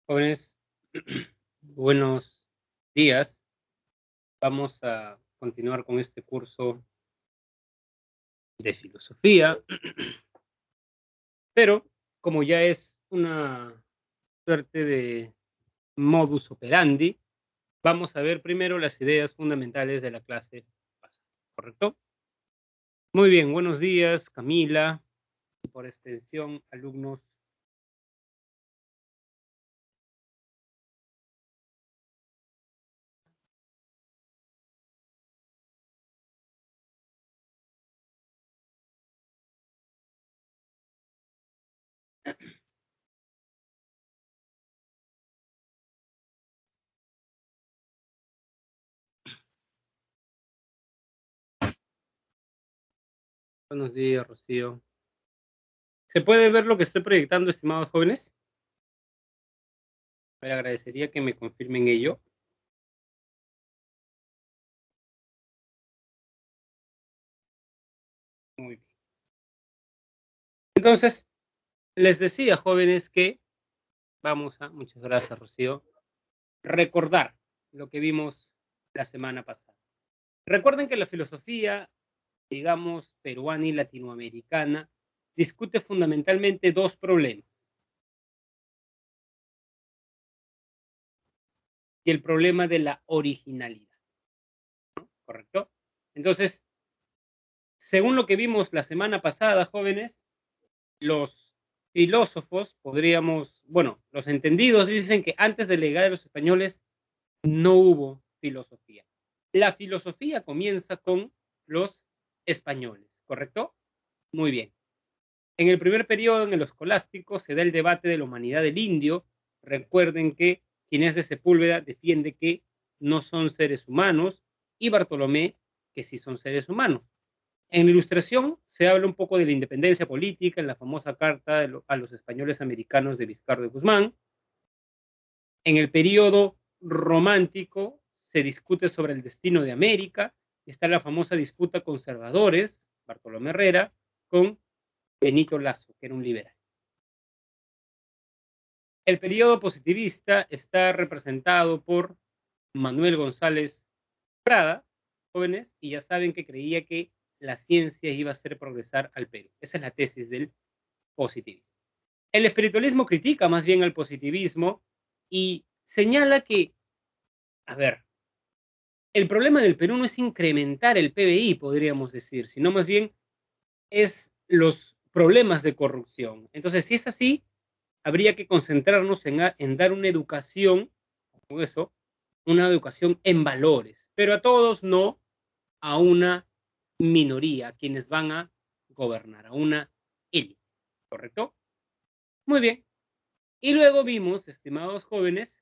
Jóvenes, buenos días. Vamos a continuar con este curso de filosofía, pero como ya es una suerte de modus operandi, vamos a ver primero las ideas fundamentales de la clase pasada, ¿correcto? Muy bien, buenos días, Camila, y por extensión, alumnos. Buenos días, Rocío. ¿Se puede ver lo que estoy proyectando, estimados jóvenes? Me agradecería que me confirmen ello. Muy bien. Entonces, les decía, jóvenes, que vamos a, muchas gracias, Rocío, recordar lo que vimos la semana pasada. Recuerden que la filosofía, digamos, peruana y latinoamericana, discute fundamentalmente dos problemas. Y el problema de la originalidad, ¿correcto? Entonces, según lo que vimos la semana pasada, jóvenes, los filósofos podríamos, bueno, los entendidos dicen que antes de la llegada de los españoles no hubo filosofía. La filosofía comienza con los españoles, ¿correcto? Muy bien. En el primer periodo, en el escolástico, se da el debate de la humanidad del indio. Recuerden que Ginés de Sepúlveda defiende que no son seres humanos y Bartolomé que sí son seres humanos. En la Ilustración se habla un poco de la independencia política en la famosa carta a los españoles americanos de Vizcarra de Guzmán. En el periodo romántico se discute sobre el destino de América. Está la famosa disputa conservadores, Bartolomé Herrera, con Benito Lazo, que era un liberal. El periodo positivista está representado por Manuel González Prada, jóvenes, y ya saben que creía que la ciencia iba a hacer progresar al Perú. Esa es la tesis del positivismo. El espiritualismo critica más bien al positivismo y señala que, a ver, el problema del Perú no es incrementar el PBI, podríamos decir, sino más bien es los problemas de corrupción. Entonces, si es así, habría que concentrarnos en dar una educación, como eso, una educación en valores, pero a todos, no a una minoría, a quienes van a gobernar, a una élite, ¿correcto? Muy bien. Y luego vimos, estimados jóvenes,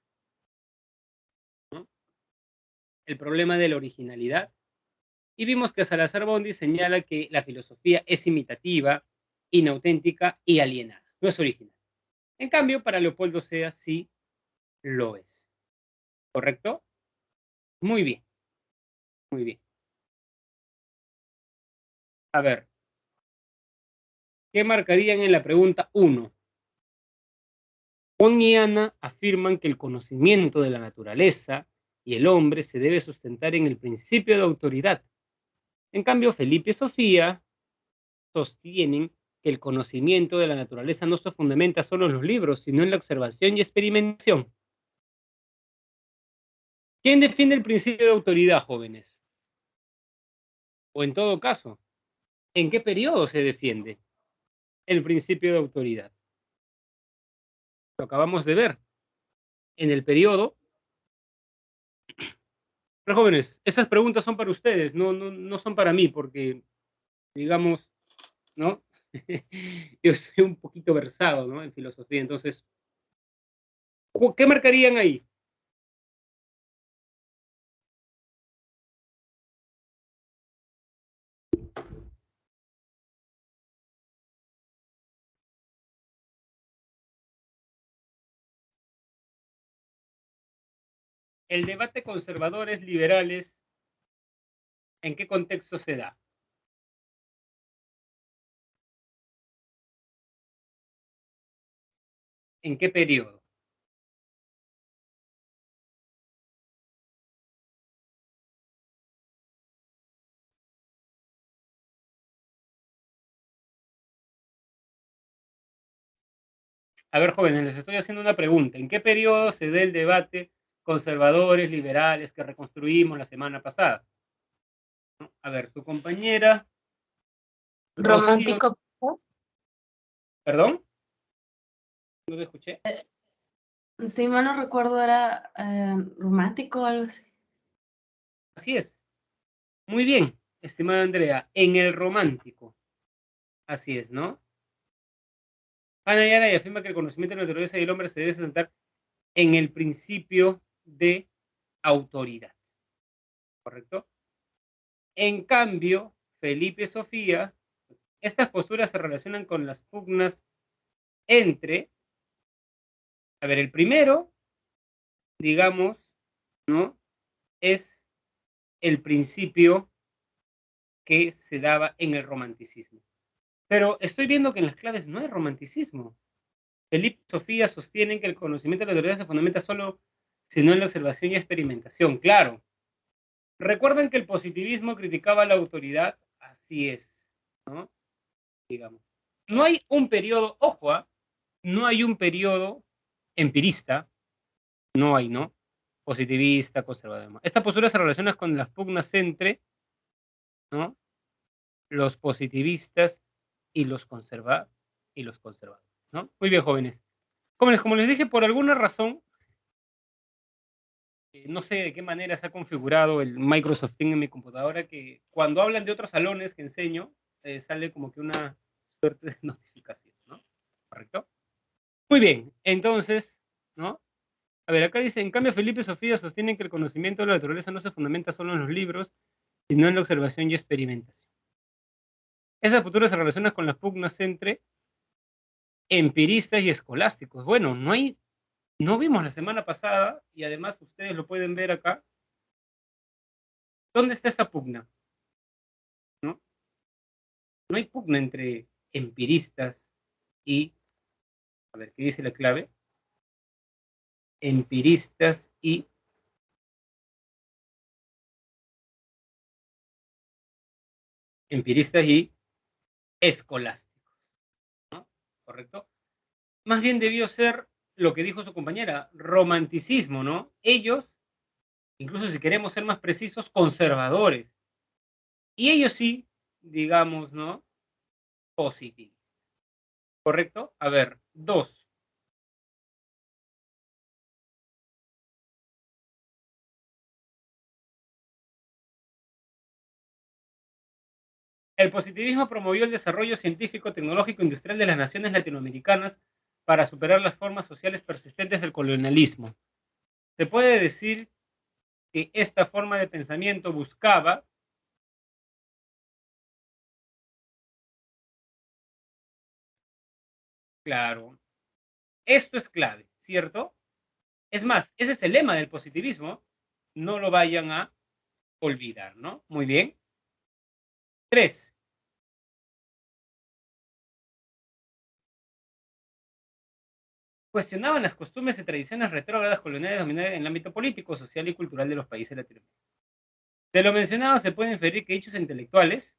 ¿no?, el problema de la originalidad. Y vimos que Salazar Bondi señala que la filosofía es imitativa, inauténtica y alienada. No es original. En cambio, para Leopoldo Sea sí lo es. ¿Correcto? Muy bien, muy bien. A ver, ¿qué marcarían en la pregunta 1? Juan y Ana afirman que el conocimiento de la naturaleza y el hombre se debe sustentar en el principio de autoridad. En cambio, Felipe y Sofía sostienen que el conocimiento de la naturaleza no se fundamenta solo en los libros, sino en la observación y experimentación. ¿Quién define el principio de autoridad, jóvenes? O en todo caso, ¿en qué periodo se defiende el principio de autoridad? Lo acabamos de ver en el periodo. Pero jóvenes, esas preguntas son para ustedes, no son para mí, porque, digamos, ¿no? Yo soy un poquito versado, ¿no?, en filosofía. Entonces, ¿qué marcarían ahí? El debate conservadores liberales, ¿en qué contexto se da? ¿En qué periodo? A ver, jóvenes, les estoy haciendo una pregunta. ¿En qué periodo se da el debate conservadores, liberales que reconstruimos la semana pasada? ¿No? A ver, su compañera Rocío, Romántico, ¿no? ¿perdón? No te escuché. Si mal no recuerdo, era romántico o algo así. Así es. Muy bien, estimada Andrea, en el romántico. Así es, ¿no? Hannah Arendt afirma que el conocimiento de la naturaleza y el hombre se debe sentar en el principio de autoridad, ¿correcto? En cambio, Felipe Sofía, estas posturas se relacionan con las pugnas entre, a ver, el primero, digamos, ¿no? Es el principio que se daba en el romanticismo. Pero estoy viendo que en las claves no hay romanticismo. Felipe y Sofía sostienen que el conocimiento de la naturaleza se fundamenta solo, sino en la observación y experimentación. Claro. ¿Recuerdan que el positivismo criticaba la autoridad? Así es, ¿no? Digamos. No hay un periodo, ojo, no hay un periodo empirista, no hay, ¿no? Positivista, conservador. Esta postura se relaciona con las pugnas entre, ¿no? Los positivistas y los conservadores, ¿no? Muy bien, jóvenes. Jóvenes, como les dije, por alguna razón, no sé de qué manera se ha configurado el Microsoft Teams en mi computadora, que cuando hablan de otros salones que enseño, sale como que una suerte de notificación, ¿no? ¿Correcto? Muy bien, entonces, ¿no? A ver, acá dice, en cambio, Felipe y Sofía sostienen que el conocimiento de la naturaleza no se fundamenta solo en los libros, sino en la observación y experimentación. Esas posturas se relacionan con las pugnas entre empiristas y escolásticos. Bueno, no vimos la semana pasada, y además ustedes lo pueden ver acá, ¿dónde está esa pugna? ¿No? No hay pugna entre empiristas y, a ver, ¿qué dice la clave? Empiristas y escolásticos, ¿no? ¿Correcto? Más bien debió ser lo que dijo su compañera, romanticismo, ¿no? Ellos, incluso si queremos ser más precisos, conservadores. Y ellos sí, digamos, ¿no? Positivistas. ¿Correcto? A ver, dos. El positivismo promovió el desarrollo científico, tecnológico e industrial de las naciones latinoamericanas para superar las formas sociales persistentes del colonialismo. Se puede decir que esta forma de pensamiento buscaba, claro, esto es clave, ¿cierto? Es más, ese es el lema del positivismo, no lo vayan a olvidar, ¿no? Muy bien. Tres, cuestionaban las costumbres y tradiciones retrógradas coloniales dominadas en el ámbito político, social y cultural de los países latinoamericanos. De lo mencionado se puede inferir que dichos intelectuales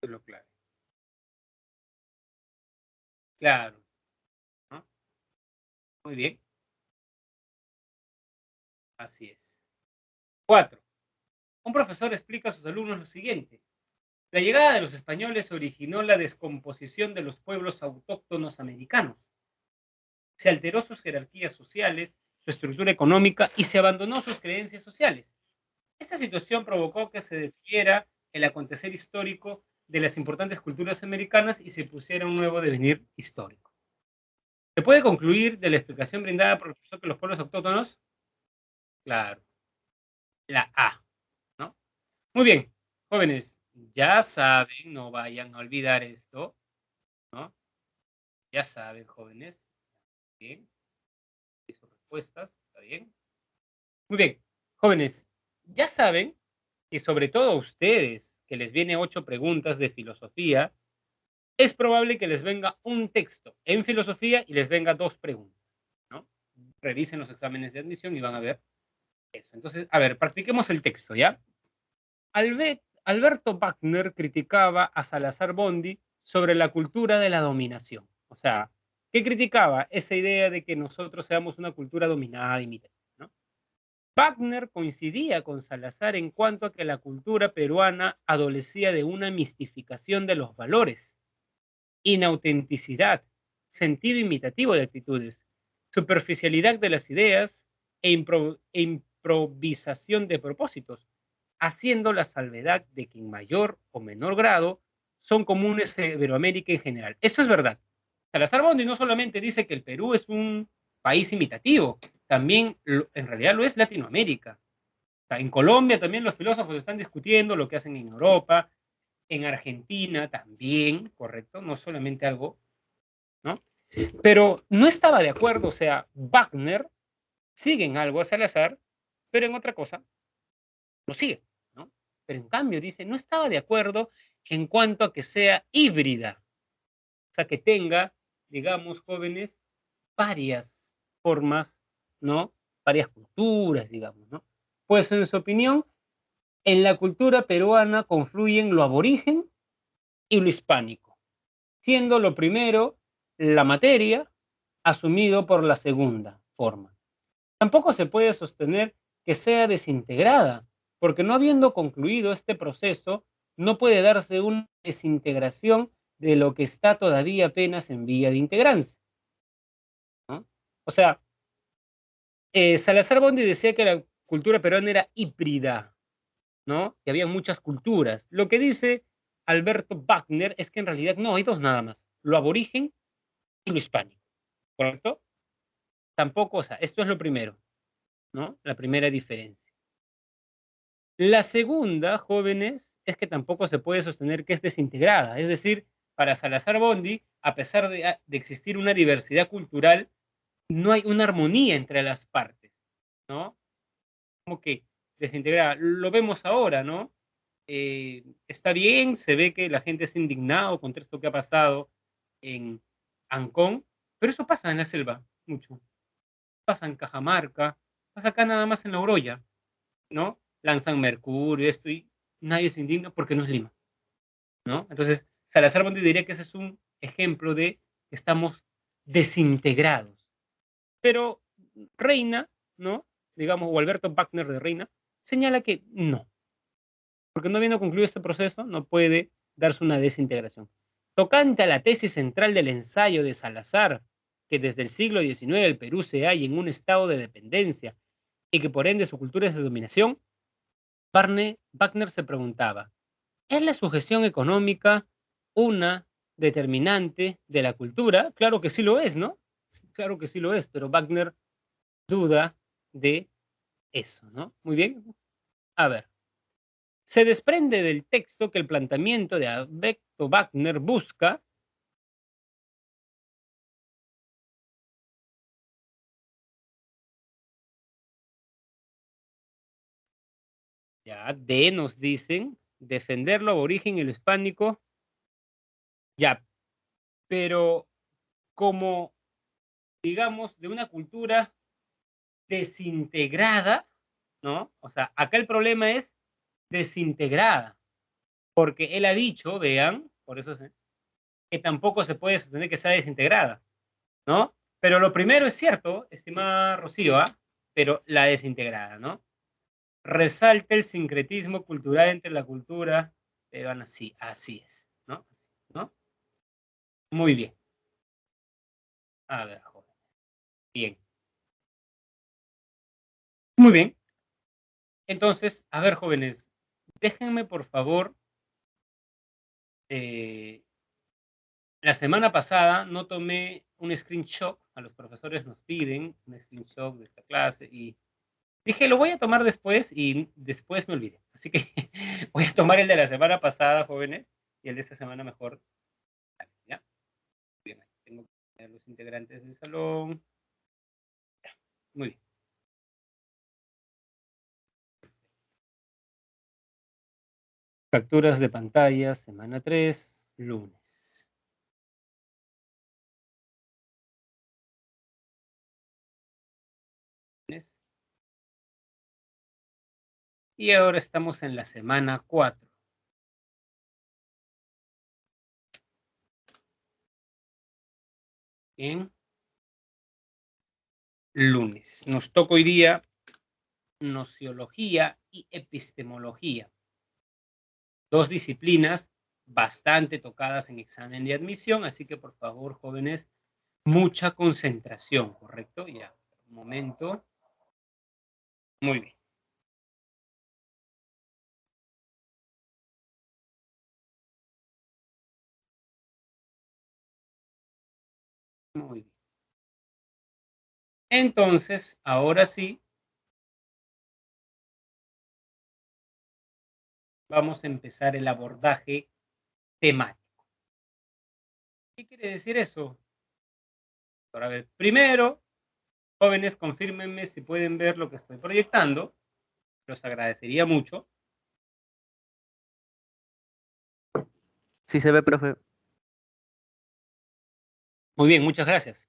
es lo clave. Claro, ¿no? Muy bien, así es. Cuatro, un profesor explica a sus alumnos lo siguiente. La llegada de los españoles originó la descomposición de los pueblos autóctonos americanos. Se alteró sus jerarquías sociales, su estructura económica y se abandonó sus creencias sociales. Esta situación provocó que se detuviera el acontecer histórico de las importantes culturas americanas y se pusiera un nuevo devenir histórico. ¿Se puede concluir de la explicación brindada por el profesor que los pueblos autóctonos? Claro, la A, ¿no? Muy bien, jóvenes, ya saben, no vayan a olvidar esto, ¿no? Ya saben, jóvenes, bien, y sus respuestas, ¿está bien? Muy bien, jóvenes, ya saben que sobre todo a ustedes, que les viene 8 preguntas de filosofía, es probable que les venga un texto en filosofía y les venga 2 preguntas, ¿no? Revisen los exámenes de admisión y van a ver. Eso. Entonces, a ver, practiquemos el texto, ¿ya? Alberto Wagner criticaba a Salazar Bondi sobre la cultura de la dominación. O sea, ¿qué criticaba? Esa idea de que nosotros seamos una cultura dominada y imitativa, ¿no? Wagner coincidía con Salazar en cuanto a que la cultura peruana adolecía de una mistificación de los valores, inautenticidad, sentido imitativo de actitudes, superficialidad de las ideas e improvisación de propósitos, haciendo la salvedad de que en mayor o menor grado son comunes en Iberoamérica en general. Esto es verdad. Salazar Bondi no solamente dice que el Perú es un país imitativo, también en realidad lo es Latinoamérica. O sea, en Colombia también los filósofos están discutiendo lo que hacen en Europa, en Argentina también, correcto, no solamente algo, ¿no? Pero no estaba de acuerdo, o sea, Wagner sigue en algo a Salazar, pero en otra cosa lo sigue, ¿no? Pero en cambio dice, no estaba de acuerdo en cuanto a que sea híbrida, o sea, que tenga, digamos, jóvenes, varias formas, ¿no? Varias culturas, digamos, ¿no? Pues en su opinión, en la cultura peruana confluyen lo aborigen y lo hispánico, siendo lo primero la materia asumido por la segunda forma. Tampoco se puede sostener que sea desintegrada, porque no habiendo concluido este proceso, no puede darse una desintegración de lo que está todavía apenas en vía de integrancia, ¿no? O sea, Salazar Bondi decía que la cultura peruana era híbrida, ¿no? Que había muchas culturas. Lo que dice Alberto Wagner es que en realidad no, hay dos nada más, lo aborigen y lo hispánico, ¿correcto? Tampoco, o sea, esto es lo primero, ¿no? La primera diferencia. La segunda, jóvenes, es que tampoco se puede sostener que es desintegrada. Es decir, para Salazar Bondi, a pesar de existir una diversidad cultural, no hay una armonía entre las partes, ¿no? Como que desintegrada. Lo vemos ahora, ¿no? Está bien, se ve que la gente es indignada contra esto que ha pasado en Ancón, pero eso pasa en la selva, mucho. Pasa en Cajamarca, pasa acá nada más en La Oroya, ¿no? Lanzan mercurio, esto, y nadie se indigna porque no es Lima, ¿no? Entonces, Salazar Bondi diría que ese es un ejemplo de que estamos desintegrados. Pero Reina, ¿no? Digamos, o Alberto Wagner de Reina, señala que no, porque no habiendo concluido este proceso, no puede darse una desintegración. Tocante a la tesis central del ensayo de Salazar, que desde el siglo XIX el Perú se halla en un estado de dependencia y que por ende su cultura es de dominación, Wagner se preguntaba, ¿es la sujeción económica una determinante de la cultura? Claro que sí lo es, ¿no? Claro que sí lo es, pero Wagner duda de eso, ¿no? Muy bien. A ver, se desprende del texto que el planteamiento de Alberto Wagner busca, ya, de nos dicen, defender lo aborigen y lo hispánico, ya, pero como, digamos, de una cultura desintegrada, ¿no? O sea, acá el problema es desintegrada, porque él ha dicho, vean, por eso que tampoco se puede sostener que sea desintegrada, ¿no? Pero lo primero es cierto, estimada Rocío, ¿ah? Pero la desintegrada, ¿no? Resalta el sincretismo cultural entre la cultura peruana, sí, así es, ¿no? Así, ¿no? Muy bien. A ver, joven. Bien. Muy bien. Entonces, a ver, jóvenes, déjenme por favor, eh, la semana pasada no tomé un screenshot, a los profesores nos piden un screenshot de esta clase y dije, lo voy a tomar después y después me olvidé. Así que voy a tomar el de la semana pasada, jóvenes, y el de esta semana mejor. ¿Ya? Bien, tengo que poner los integrantes del salón. Ya, muy bien. Capturas de pantalla, semana 3, lunes. Lunes. Y ahora estamos en la semana 4. Bien. Lunes. Nos toca hoy día nociología y epistemología. Dos disciplinas bastante tocadas en examen de admisión, así que por favor, jóvenes, mucha concentración, ¿correcto? Ya, un momento. Muy bien. Muy bien. Entonces, ahora sí, vamos a empezar el abordaje temático. ¿Qué quiere decir eso? Ahora, a ver, primero, jóvenes, confírmenme si pueden ver lo que estoy proyectando. Los agradecería mucho. Sí se ve, profe. Muy bien, muchas gracias.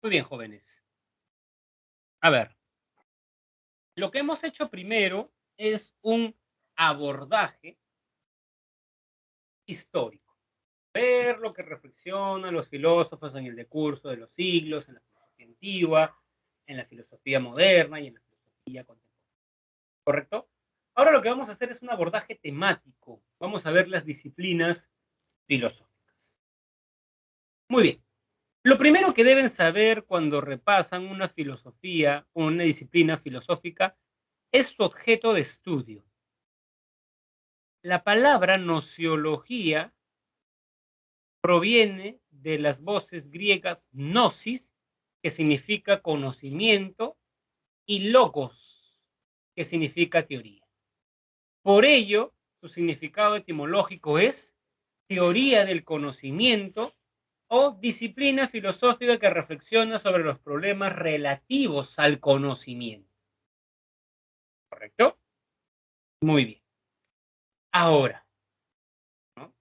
Muy bien, jóvenes. A ver, lo que hemos hecho primero es un abordaje histórico. Ver lo que reflexionan los filósofos en el decurso de los siglos, en la filosofía antigua, en la filosofía moderna y en la filosofía contemporánea. ¿Correcto? Ahora lo que vamos a hacer es un abordaje temático. Vamos a ver las disciplinas filosóficas. Muy bien. Lo primero que deben saber cuando repasan una filosofía o una disciplina filosófica es su objeto de estudio. La palabra nociología proviene de las voces griegas gnosis, que significa conocimiento, y logos, que significa teoría. Por ello, su significado etimológico es teoría del conocimiento o disciplina filosófica que reflexiona sobre los problemas relativos al conocimiento. ¿Correcto? Muy bien. Ahora, ¿no?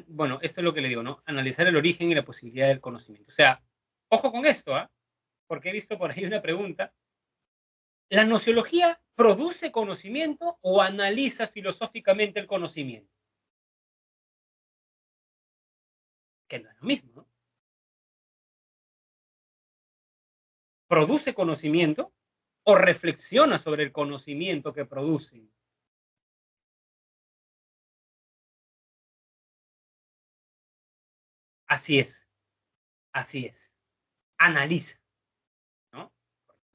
Bueno, esto es lo que le digo, ¿no? Analizar el origen y la posibilidad del conocimiento. O sea, ojo con esto, ¿ah? Porque he visto por ahí una pregunta. ¿La nociología produce conocimiento o analiza filosóficamente el conocimiento? Que no es lo mismo, ¿no? ¿Produce conocimiento o reflexiona sobre el conocimiento que producen? Así es, así es. Analiza, ¿no?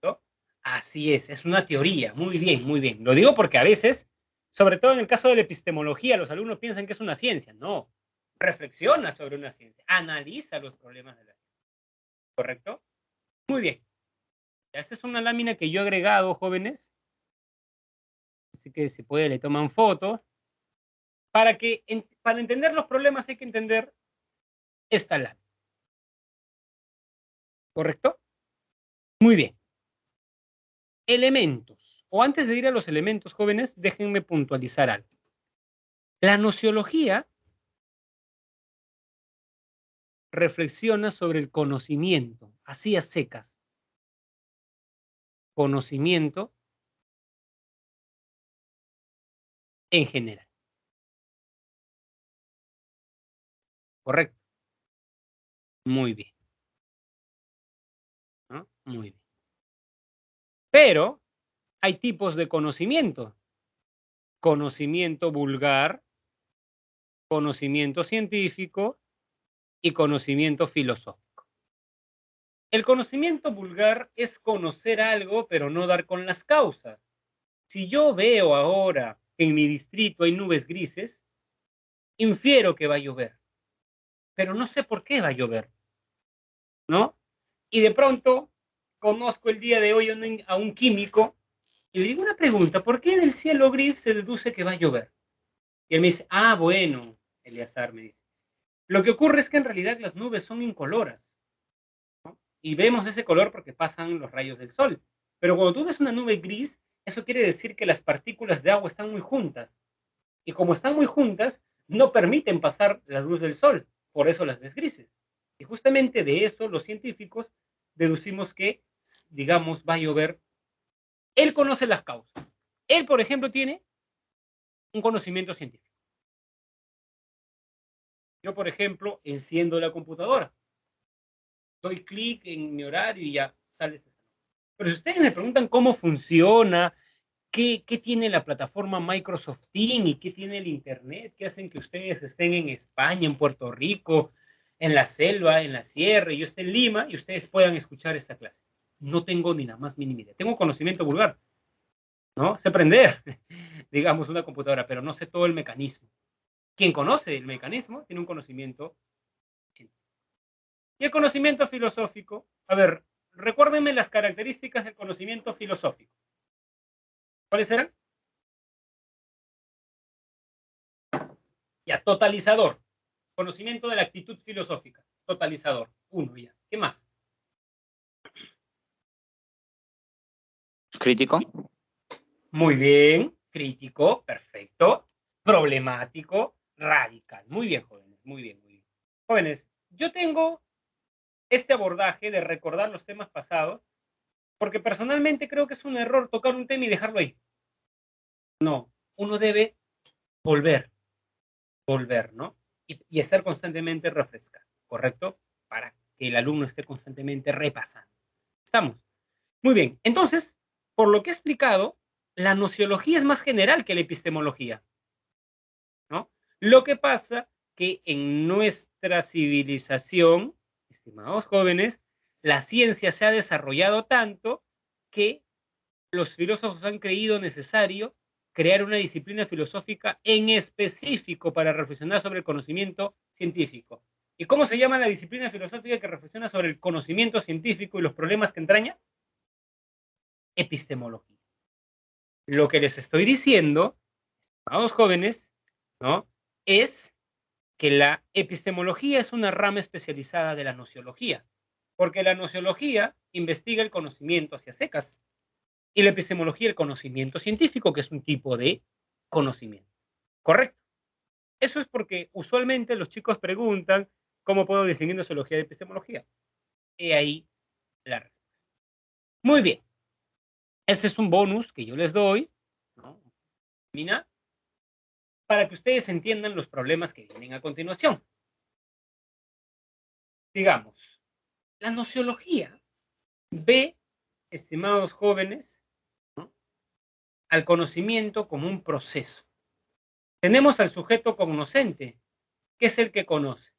¿No? Así es una teoría. Muy bien, muy bien. Lo digo porque a veces, sobre todo en el caso de la epistemología, los alumnos piensan que es una ciencia. No, reflexiona sobre una ciencia, analiza los problemas de la ciencia. ¿Correcto? Muy bien. Esta es una lámina que yo he agregado, jóvenes. Así que si puede le toman fotos. Para entender los problemas hay que entender esta lámina. ¿Correcto? Muy bien. Elementos. O antes de ir a los elementos, jóvenes, déjenme puntualizar algo. La nociología reflexiona sobre el conocimiento, así a secas. Conocimiento en general. ¿Correcto? Muy bien. ¿No? Muy bien. Pero hay tipos de conocimiento. Conocimiento vulgar, conocimiento científico y conocimiento filosófico. El conocimiento vulgar es conocer algo, pero no dar con las causas. Si yo veo ahora que en mi distrito hay nubes grises, infiero que va a llover, pero no sé por qué va a llover, ¿no? Y de pronto conozco el día de hoy a un químico y le digo una pregunta, ¿por qué del cielo gris se deduce que va a llover? Y él me dice, ah, bueno, Eleazar me dice, lo que ocurre es que en realidad las nubes son incoloras, ¿no? Y vemos ese color porque pasan los rayos del sol. Pero cuando tú ves una nube gris, eso quiere decir que las partículas de agua están muy juntas. Y como están muy juntas, no permiten pasar la luz del sol, por eso las ves grises. Y justamente de eso los científicos deducimos que, digamos, va a llover. Él conoce las causas. Él, por ejemplo, tiene un conocimiento científico. Yo, por ejemplo, enciendo la computadora, doy clic en mi horario y ya sale este. Pero si ustedes me preguntan cómo funciona, qué tiene la plataforma Microsoft Teams y qué tiene el Internet, qué hacen que ustedes estén en España, en Puerto Rico, en la selva, en la sierra, y yo esté en Lima, y ustedes puedan escuchar esta clase. No tengo ni la más mínima idea. Tengo conocimiento vulgar, ¿no? Sé prender, digamos, una computadora, pero no sé todo el mecanismo. Quien conoce el mecanismo tiene un conocimiento científico. Y el conocimiento filosófico, a ver, recuérdenme las características del conocimiento filosófico. ¿Cuáles eran? Ya, totalizador. Conocimiento de la actitud filosófica. Totalizador. Uno ya. ¿Qué más? Crítico. Muy bien. Crítico. Perfecto. Problemático. Radical. Muy bien, jóvenes. Muy bien, muy bien. Jóvenes, yo tengo este abordaje de recordar los temas pasados porque personalmente creo que es un error tocar un tema y dejarlo ahí. No. Uno debe volver, ¿no? Y estar constantemente refrescando, ¿correcto? Para que el alumno esté constantemente repasando. ¿Estamos? Muy bien. Entonces, por lo que he explicado, la nociología es más general que la epistemología, ¿no? Lo que pasa que en nuestra civilización, estimados jóvenes, la ciencia se ha desarrollado tanto que los filósofos han creído necesario crear una disciplina filosófica en específico para reflexionar sobre el conocimiento científico. ¿Y cómo se llama la disciplina filosófica que reflexiona sobre el conocimiento científico y los problemas que entraña? Epistemología. Lo que les estoy diciendo, estimados jóvenes, ¿no? Es que la epistemología es una rama especializada de la nociología, porque la nociología investiga el conocimiento hacia secas, y la epistemología el conocimiento científico, que es un tipo de conocimiento. ¿Correcto? Eso es porque usualmente los chicos preguntan cómo puedo distinguir nociología de epistemología. He ahí la respuesta. Muy bien. Ese es un bonus que yo les doy, ¿no? Para que ustedes entiendan los problemas que vienen a continuación. Digamos, la nociología ve, estimados jóvenes, ¿no?, al conocimiento como un proceso. Tenemos al sujeto cognoscente, que es el que conoce,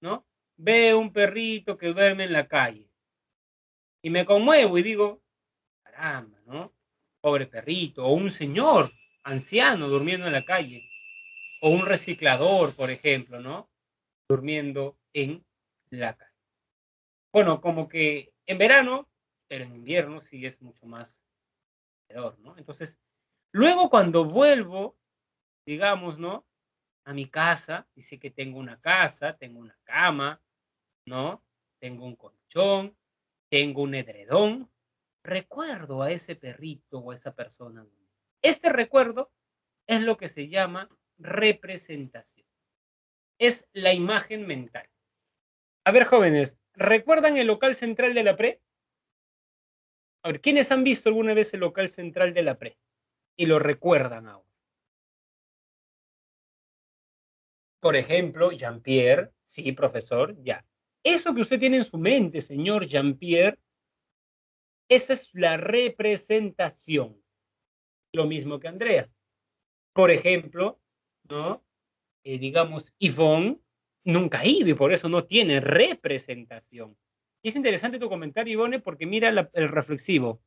¿no? Veo un perrito que duerme en la calle y me conmuevo y digo, caramba, ¿no? Pobre perrito, o un señor anciano durmiendo en la calle, o un reciclador, por ejemplo, ¿no? Durmiendo en la calle. Bueno, como que en verano, pero en invierno sí es mucho más peor, ¿no? Entonces, luego cuando vuelvo, digamos, ¿no?, a mi casa, dice que tengo una casa, tengo una cama, ¿no? Tengo un colchón, tengo un edredón. Recuerdo a ese perrito o a esa persona. Este recuerdo es lo que se llama representación. Es la imagen mental. A ver, jóvenes, ¿recuerdan el local central de la PRE? A ver, ¿quiénes han visto alguna vez el local central de la PRE? Y lo recuerdan ahora. Por ejemplo, Jean-Pierre. Sí, profesor, ya. Eso que usted tiene en su mente, señor Jean-Pierre, esa es la representación. Lo mismo que Andrea. Por ejemplo, ¿no? Digamos, Yvonne nunca ha ido y por eso no tiene representación. Y es interesante tu comentario, Ivone, porque mira el reflexivo.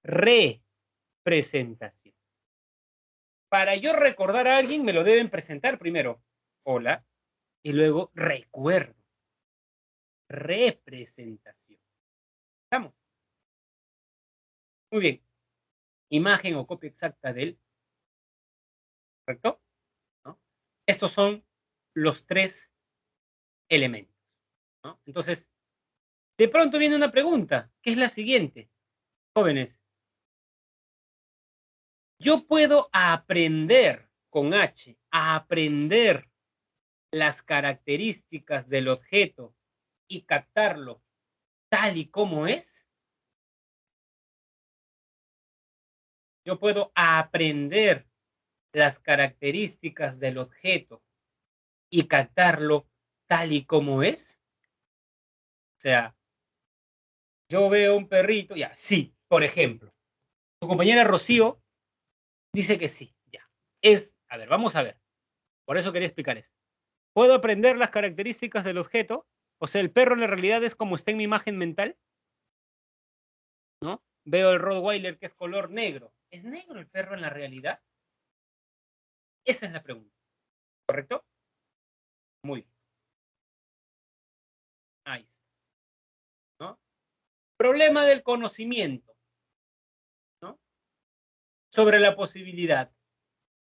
Representación. Para yo recordar a alguien me lo deben presentar primero. Hola. Y luego recuerdo. Representación. ¿Estamos? Muy bien. Imagen o copia exacta del. ¿Correcto? ¿No? Estos son los tres elementos, ¿no? Entonces, de pronto viene una pregunta, que es la siguiente. Jóvenes, yo puedo aprender con H, aprender las características del objeto y captarlo tal y como es, yo puedo aprender las características del objeto y captarlo tal y como es. O sea, yo veo un perrito, ya, sí, por ejemplo. Tu compañera Rocío dice que sí, ya. A ver, vamos a ver. Por eso quería explicar esto. ¿Puedo aprender las características del objeto? O sea, el perro en la realidad es como está en mi imagen mental, ¿no? Veo el Rottweiler que es color negro. ¿Es negro el perro en la realidad? Esa es la pregunta, ¿correcto? Muy bien. Ahí está, ¿no? Problema del conocimiento, ¿no? Sobre la posibilidad.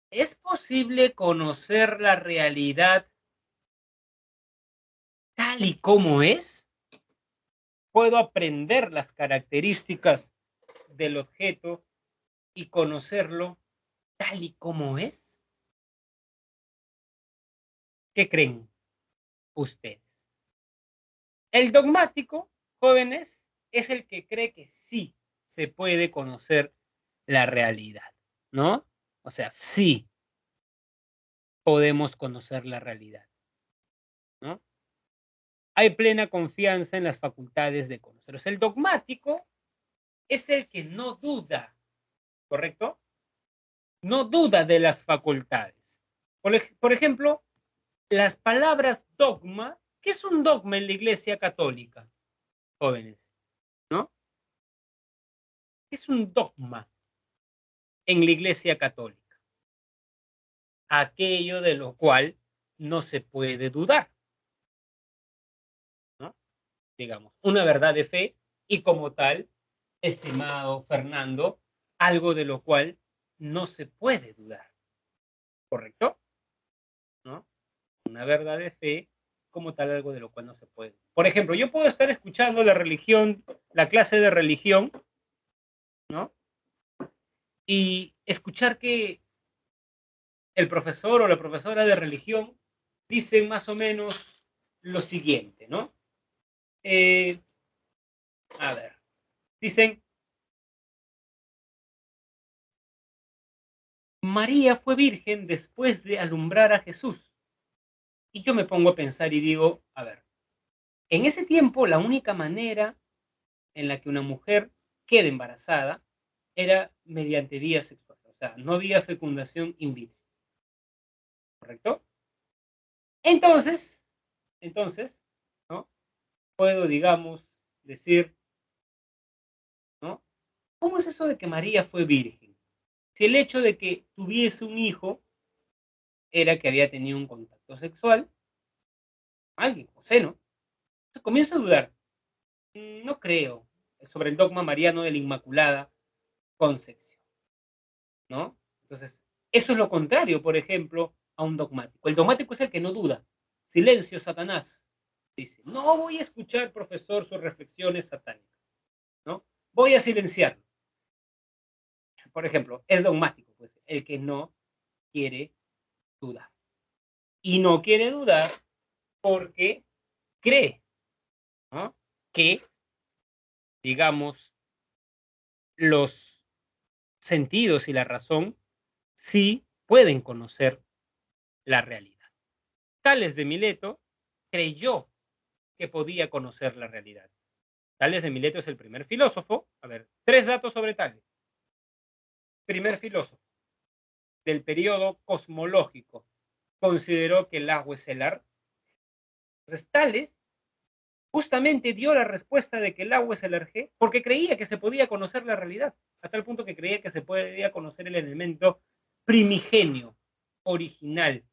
¿Es posible conocer la realidad tal y como es? ¿Puedo aprender las características del objeto y conocerlo tal y como es? ¿Qué creen ustedes? El dogmático, jóvenes, es el que cree que sí se puede conocer la realidad, ¿no? O sea, sí podemos conocer la realidad, ¿no? Hay plena confianza en las facultades de conocer. O sea, el dogmático es el que no duda, ¿correcto? No duda de las facultades. Por ejemplo, las palabras dogma. ¿Qué es un dogma en la Iglesia Católica, jóvenes? ¿No? ¿Qué es un dogma en la Iglesia Católica? Aquello de lo cual no se puede dudar, ¿no? Digamos, una verdad de fe y como tal, estimado Fernando, algo de lo cual no se puede dudar, ¿correcto? ¿No? Una verdad de fe como tal, algo de lo cual no se puede. Por ejemplo, yo puedo estar escuchando la religión, la clase de religión, ¿no? Y escuchar que el profesor o la profesora de religión dicen más o menos lo siguiente, ¿no? Eh, a ver, dicen, María fue virgen después de alumbrar a Jesús. Y yo me pongo a pensar y digo, a ver, en ese tiempo la única manera en la que una mujer quede embarazada era mediante vía sexual. O sea, no había fecundación in vitro, ¿correcto? Entonces, ¿no? Puedo, digamos, decir, ¿no? ¿Cómo es eso de que María fue virgen? Si el hecho de que tuviese un hijo era que había tenido un contacto sexual con alguien, José, ¿no? Entonces comienzo a dudar. No creo sobre el dogma mariano de la Inmaculada Concepción, ¿no? Entonces, eso es lo contrario, por ejemplo, a un dogmático. El dogmático es el que no duda. Silencio, Satanás. Dice, no voy a escuchar, profesor, sus reflexiones satánicas, ¿no? Voy a silenciarlo. Por ejemplo, es dogmático, pues, el que no quiere dudar. Y no quiere dudar porque cree, ¿no? Que, digamos, los sentidos y la razón sí pueden conocer la realidad. Tales de Mileto creyó que podía conocer la realidad. Tales de Mileto es el primer filósofo. A ver, 3 datos sobre Tales. Primer filósofo del periodo cosmológico consideró que el agua es el ar. Entonces, Tales justamente dio la respuesta de que el agua es el Arjé porque creía que se podía conocer la realidad, a tal punto que creía que se podía conocer el elemento primigenio, original,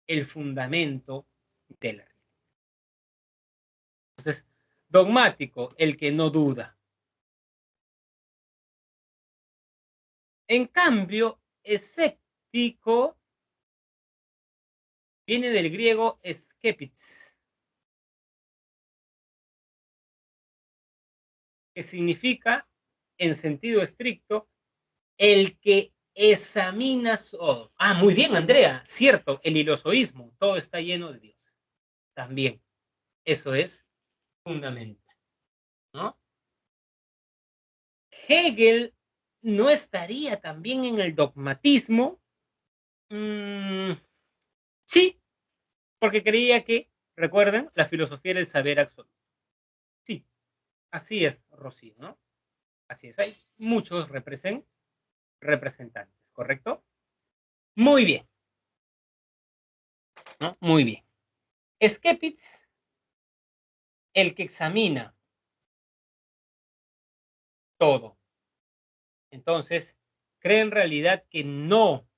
el fundamento de la realidad. Entonces, dogmático, el que no duda. En cambio, escéptico viene del griego skepis, que significa, en sentido estricto, el que examina todo. Ah, muy bien, Andrea. Cierto, el hilozoísmo. Todo está lleno de Dios. También. Eso es fundamental, ¿no? Hegel no estaría también en el dogmatismo. Sí, porque creía que, recuerden, la filosofía era el saber absoluto. Sí, así es, Rocío, ¿no? Así es, hay muchos representantes, ¿correcto? Muy bien, ¿no? Muy bien. Skepitz, el que examina todo. Entonces, cree en realidad que no.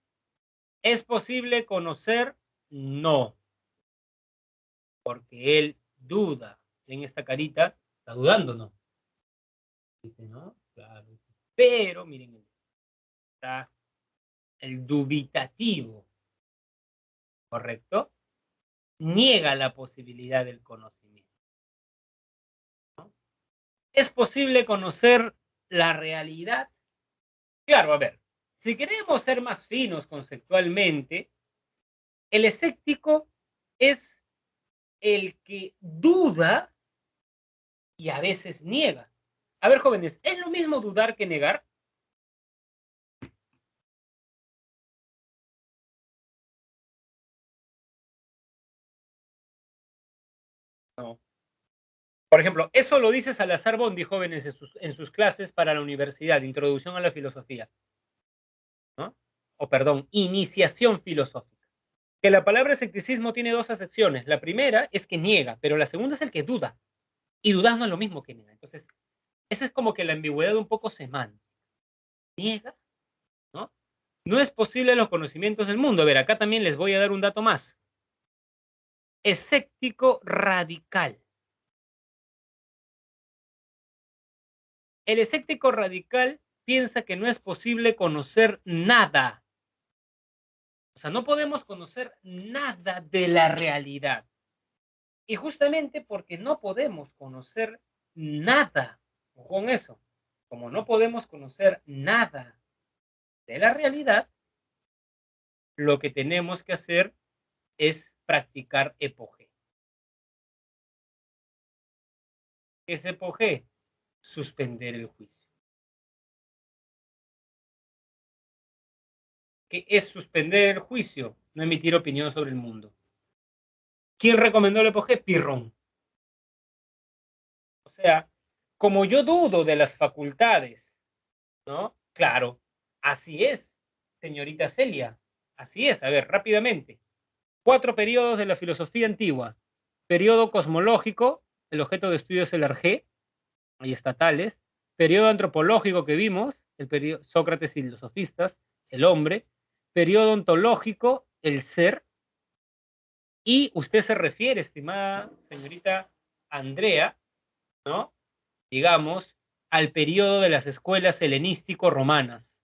¿Es posible conocer? No. Porque él duda. En esta carita, está dudando, ¿no? Dice, ¿no? Claro. Pero, miren, está el dubitativo, ¿correcto? Niega la posibilidad del conocimiento, ¿no? ¿Es posible conocer la realidad? Claro, a ver, si queremos ser más finos conceptualmente, el escéptico es el que duda y a veces niega. A ver, jóvenes, ¿es lo mismo dudar que negar? No. Por ejemplo, eso lo dice Salazar Bondi, jóvenes, en sus clases para la universidad, Introducción a la Filosofía, ¿no? O perdón, Iniciación Filosófica. Que la palabra escepticismo tiene dos acepciones. La primera es que niega, pero la segunda es el que duda. Y dudar no es lo mismo que negar. Entonces, esa es como que la ambigüedad un poco semántica. Niega, ¿no? No es posible los conocimientos del mundo. A ver, acá también les voy a dar un dato más. Escéptico radical. El escéptico radical piensa que no es posible conocer nada. O sea, no podemos conocer nada de la realidad. Y justamente porque no podemos conocer nada, con eso, como no podemos conocer nada de la realidad, lo que tenemos que hacer es practicar epogé. ¿Qué es epogé? Suspender el juicio. ¿Qué es suspender el juicio? No emitir opinión sobre el mundo. ¿Quién recomendó el epogé? Pirrón. O sea, como yo dudo de las facultades, ¿no? Claro, así es, señorita Celia. Así es. A ver, rápidamente. 4 periodos de la filosofía antigua. Periodo cosmológico, el objeto de estudio es el arjé, hay estatales. Periodo antropológico que vimos, el periodo Sócrates y los sofistas, el hombre. Periodo ontológico, el ser. Y usted se refiere, estimada señorita Andrea, ¿no? Digamos, al periodo de las escuelas helenístico-romanas,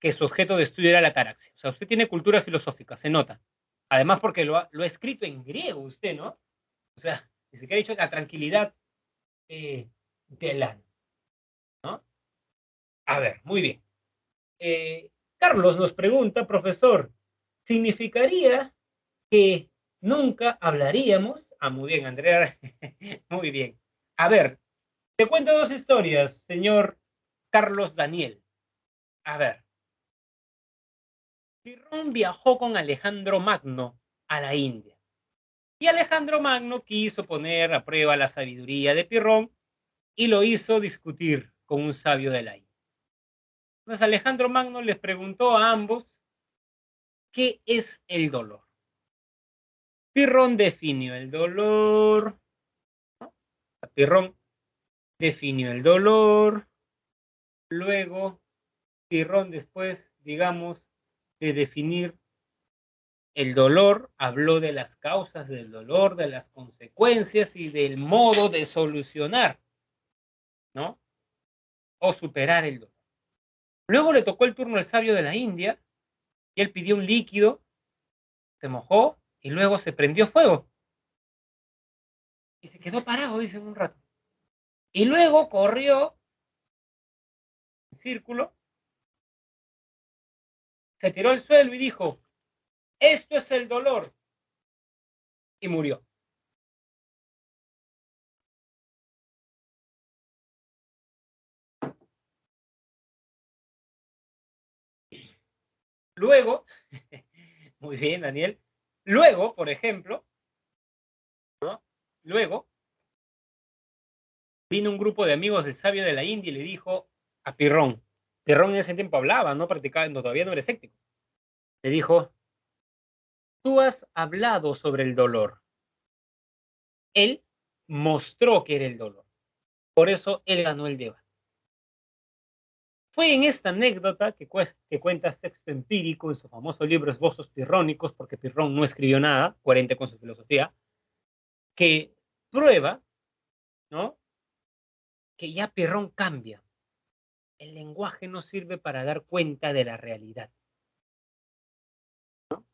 que su objeto de estudio era la ataraxia. O sea, usted tiene cultura filosófica, se nota. Además, porque lo ha escrito en griego usted, ¿no? O sea, ni siquiera ha dicho la tranquilidad del alma, ¿no? A ver, muy bien. Carlos nos pregunta, profesor, ¿significaría que nunca hablaríamos? Ah, muy bien, Andrea. Muy bien. A ver, te cuento dos historias, señor Carlos Daniel. A ver, Pirrón viajó con Alejandro Magno a la India. Y Alejandro Magno quiso poner a prueba la sabiduría de Pirrón y lo hizo discutir con un sabio de la India. Entonces Alejandro Magno les preguntó a ambos qué es el dolor. Pirrón definió el dolor, ¿no? Pirrón definió el dolor, luego Pirrón después, digamos, de definir el dolor, habló de las causas del dolor, de las consecuencias y del modo de solucionar, ¿no? O superar el dolor. Luego le tocó el turno al sabio de la India y él pidió un líquido, se mojó y luego se prendió fuego. Y se quedó parado, dice, un rato. Y luego corrió en círculo se tiró al suelo y dijo, esto es el dolor. Y murió. Luego, muy bien, Daniel. Luego, por ejemplo, ¿no? Luego vino un grupo de amigos del sabio de la India y le dijo a Pirrón. Pirrón en ese tiempo hablaba, no practicaba, no, todavía no era escéptico. Le dijo, tú has hablado sobre el dolor. Él mostró que era el dolor. Por eso él ganó el debate. Fue en esta anécdota que cuenta Sexto Empírico en su famoso libro Esbozos Pirrónicos, porque Pirrón no escribió nada coherente con su filosofía, que prueba, ¿no?, que ya Pirrón cambia. El lenguaje no sirve para dar cuenta de la realidad, ¿no?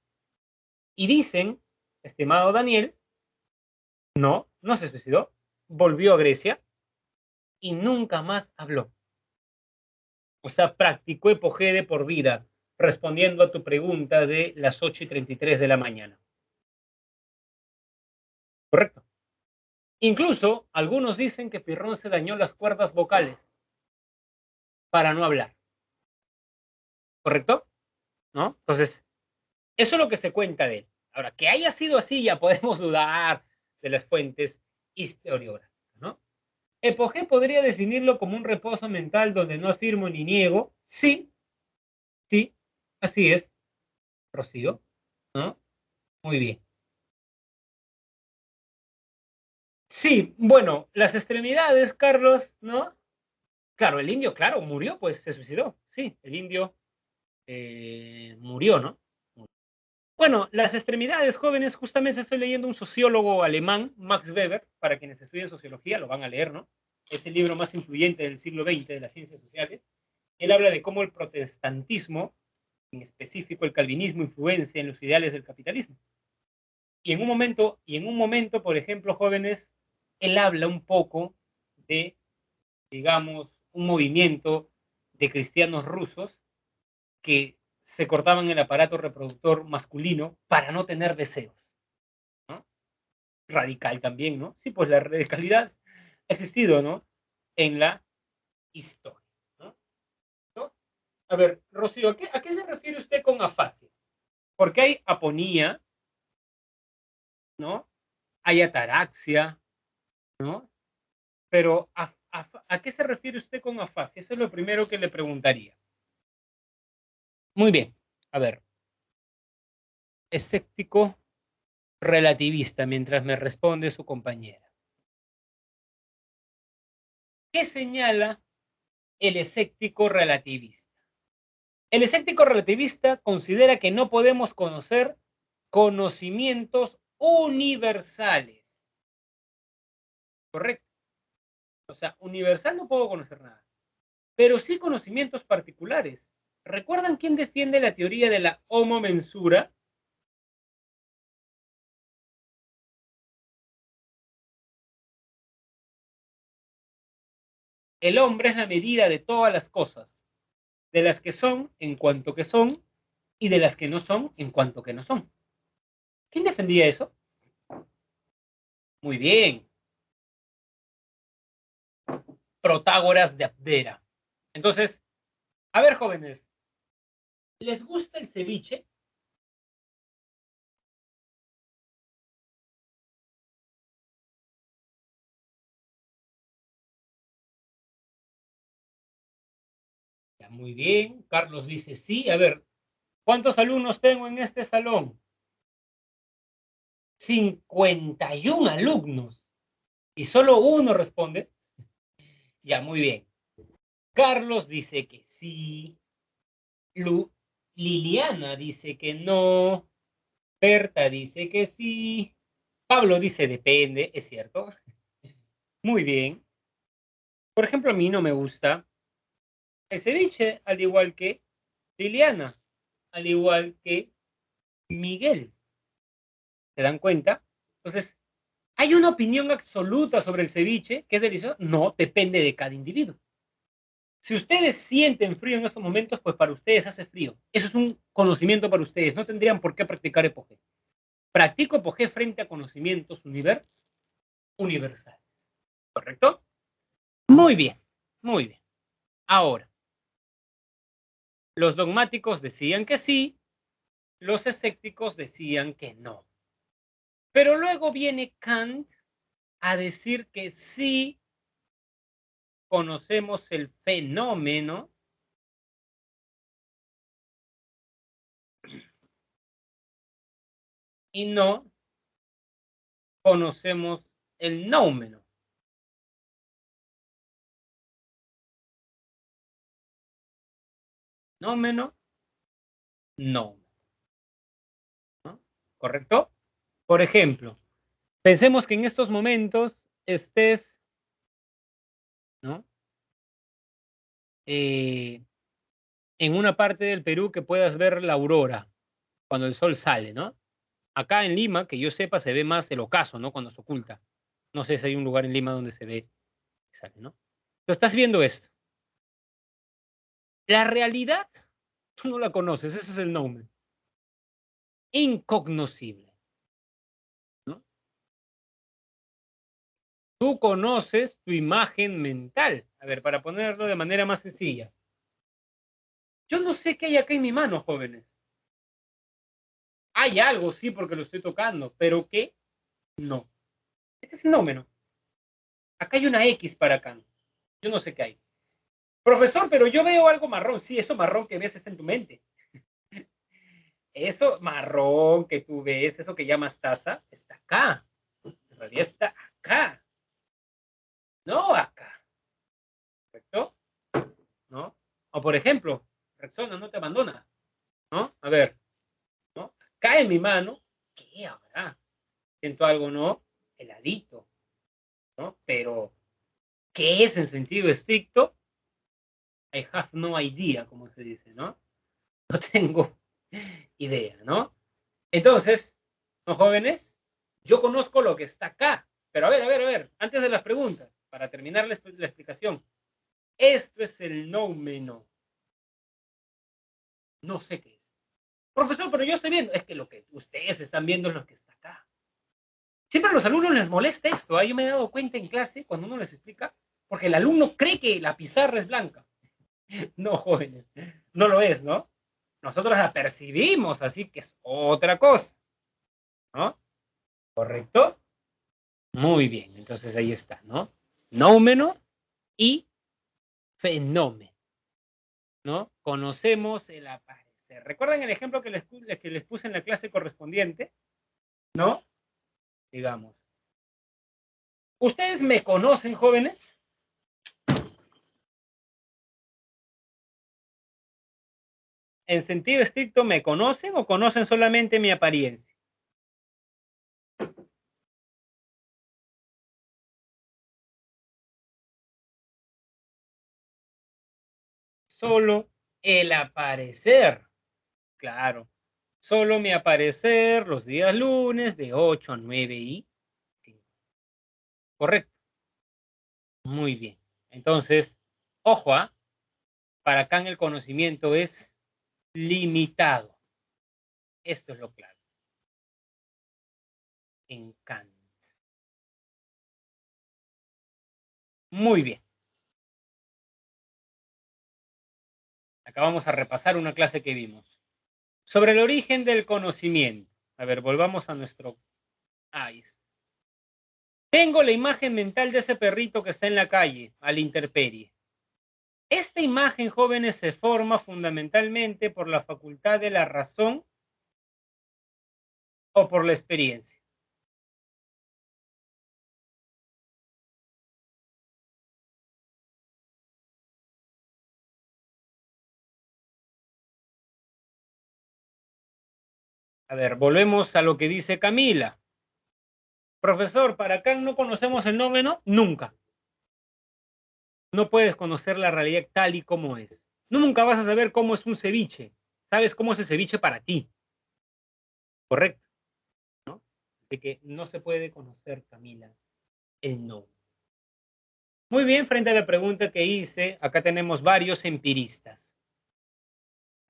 Y dicen, estimado Daniel, no se suicidó, volvió a Grecia y nunca más habló. O sea, practicó epogé de por vida, respondiendo a tu pregunta de las 8:33 de la mañana. ¿Correcto? Incluso algunos dicen que Pirrón se dañó las cuerdas vocales para no hablar. ¿Correcto? ¿No? Entonces, eso es lo que se cuenta de él. Ahora, que haya sido así, ya podemos dudar de las fuentes historiográficas, ¿no? Epogé podría definirlo como un reposo mental donde no afirmo ni niego. Sí, sí, así es, Rocío, ¿no? Muy bien. Sí, bueno, las extremidades, Carlos, ¿no? Claro, el indio, claro, murió, pues se suicidó. Sí, el indio murió, ¿no? Bueno, las extremidades jóvenes, justamente estoy leyendo un sociólogo alemán, Max Weber, para quienes estudian sociología, lo van a leer, ¿no? Es el libro más influyente del siglo XX de las ciencias sociales. Él habla de cómo el protestantismo, en específico el calvinismo, influencia en los ideales del capitalismo. Y en un momento, por ejemplo, jóvenes, él habla un poco de, digamos, un movimiento de cristianos rusos que se cortaban el aparato reproductor masculino para no tener deseos, ¿no? Radical también, ¿no? Sí, pues la radicalidad ha existido, ¿no?, en la historia, ¿no? ¿No? A ver, Rocío, ¿a qué se refiere usted con afasia? Porque hay aponía, ¿no? Hay ataraxia, ¿no? Pero ¿a qué se refiere usted con afasia? Eso es lo primero que le preguntaría. Muy bien, a ver. Escéptico relativista, mientras me responde su compañera. ¿Qué señala el escéptico relativista? El escéptico relativista considera que no podemos conocer conocimientos universales. ¿Correcto? O sea, universal no puedo conocer nada, pero sí conocimientos particulares. ¿Recuerdan quién defiende la teoría de la homomensura? El hombre es la medida de todas las cosas, de las que son en cuanto que son y de las que no son en cuanto que no son. ¿Quién defendía eso? Muy bien. Protágoras de Abdera. Entonces, a ver, jóvenes, ¿les gusta el ceviche? Ya, muy bien. Carlos dice sí. A ver, ¿cuántos alumnos tengo en este salón? 51 alumnos. Y solo uno responde. Ya, muy bien. Carlos dice que sí. Liliana dice que no. Berta dice que sí. Pablo dice depende, es cierto. Muy bien. Por ejemplo, a mí no me gusta el ceviche, al igual que Liliana, al igual que Miguel. ¿Se dan cuenta? Entonces, ¿hay una opinión absoluta sobre el ceviche que es delicioso? No, depende de cada individuo. Si ustedes sienten frío en estos momentos, pues para ustedes hace frío. Eso es un conocimiento para ustedes. No tendrían por qué practicar epogé. Practico epogé frente a conocimientos universales. ¿Correcto? Muy bien, muy bien. Ahora, los dogmáticos decían que sí, los escépticos decían que no. Pero luego viene Kant a decir que sí conocemos el fenómeno y no conocemos el nómeno. Nómeno, no. ¿No? ¿Correcto? Por ejemplo, pensemos que en estos momentos estés, ¿no? En una parte del Perú que puedas ver la aurora cuando el sol sale, ¿no? Acá en Lima, que yo sepa, se ve más el ocaso, ¿no? Cuando se oculta. No sé si hay un lugar en Lima donde se ve, sale, ¿no? Tú estás viendo esto. La realidad, tú no la conoces, ese es el nombre. Incognoscible, ¿no? Tú conoces tu imagen mental. A ver, para ponerlo de manera más sencilla. Yo no sé qué hay acá en mi mano, jóvenes. Hay algo, sí, porque lo estoy tocando, pero ¿qué? No. Este es el nómeno. Acá hay una X para acá. Yo no sé qué hay. Profesor, pero yo veo algo marrón. Sí, eso marrón que ves está en tu mente. Eso marrón que tú ves, eso que llamas taza, está acá. En realidad está acá, no acá. ¿Correcto? ¿No? O por ejemplo, Rexona no te abandona, ¿no? A ver, ¿no? Cae en mi mano, ¿qué habrá? Siento algo, ¿no? Heladito, ¿no? Pero, ¿qué es en sentido estricto? I have no idea, como se dice, ¿no? No tengo idea, ¿no? Entonces, ¿no, jóvenes? Yo conozco lo que está acá. Pero a ver, antes de las preguntas, para terminar la explicación. Esto es el nómeno. No sé qué es. Profesor, pero yo estoy viendo. Es que lo que ustedes están viendo es lo que está acá. Siempre a los alumnos les molesta esto. ¿Eh? Yo me he dado cuenta en clase cuando uno les explica, porque el alumno cree que la pizarra es blanca. No, jóvenes, no lo es, ¿no? Nosotros la percibimos, así que es otra cosa, ¿no? ¿Correcto? Muy bien, entonces ahí está, ¿no? Nómeno y fenómeno, ¿no? Conocemos el aparecer. ¿Recuerdan el ejemplo que les puse en la clase correspondiente? ¿No? Digamos. ¿Ustedes me conocen, jóvenes? ¿En sentido estricto me conocen o conocen solamente mi apariencia? Solo el aparecer. Claro. Solo mi aparecer los días lunes de 8 a 9 y 5. Correcto. Muy bien. Entonces, ojo, ¿ah? Para acá en el conocimiento es limitado. Esto es lo clave. En Kant. Muy bien. Acá vamos a repasar una clase que vimos. Sobre el origen del conocimiento. A ver, volvamos a nuestro... Ahí está. Tengo la imagen mental de ese perrito que está en la calle, a la intemperie. Esta imagen, jóvenes, se forma fundamentalmente por la facultad de la razón o por la experiencia. A ver, volvemos a lo que dice Camila. Profesor, para Kant no conocemos el nómeno nunca. No puedes conocer la realidad tal y como es. Nunca vas a saber cómo es un ceviche. Sabes cómo es el ceviche para ti. Correcto, ¿no? Así que no se puede conocer, Camila, el no. Muy bien, frente a la pregunta que hice, acá tenemos varios empiristas,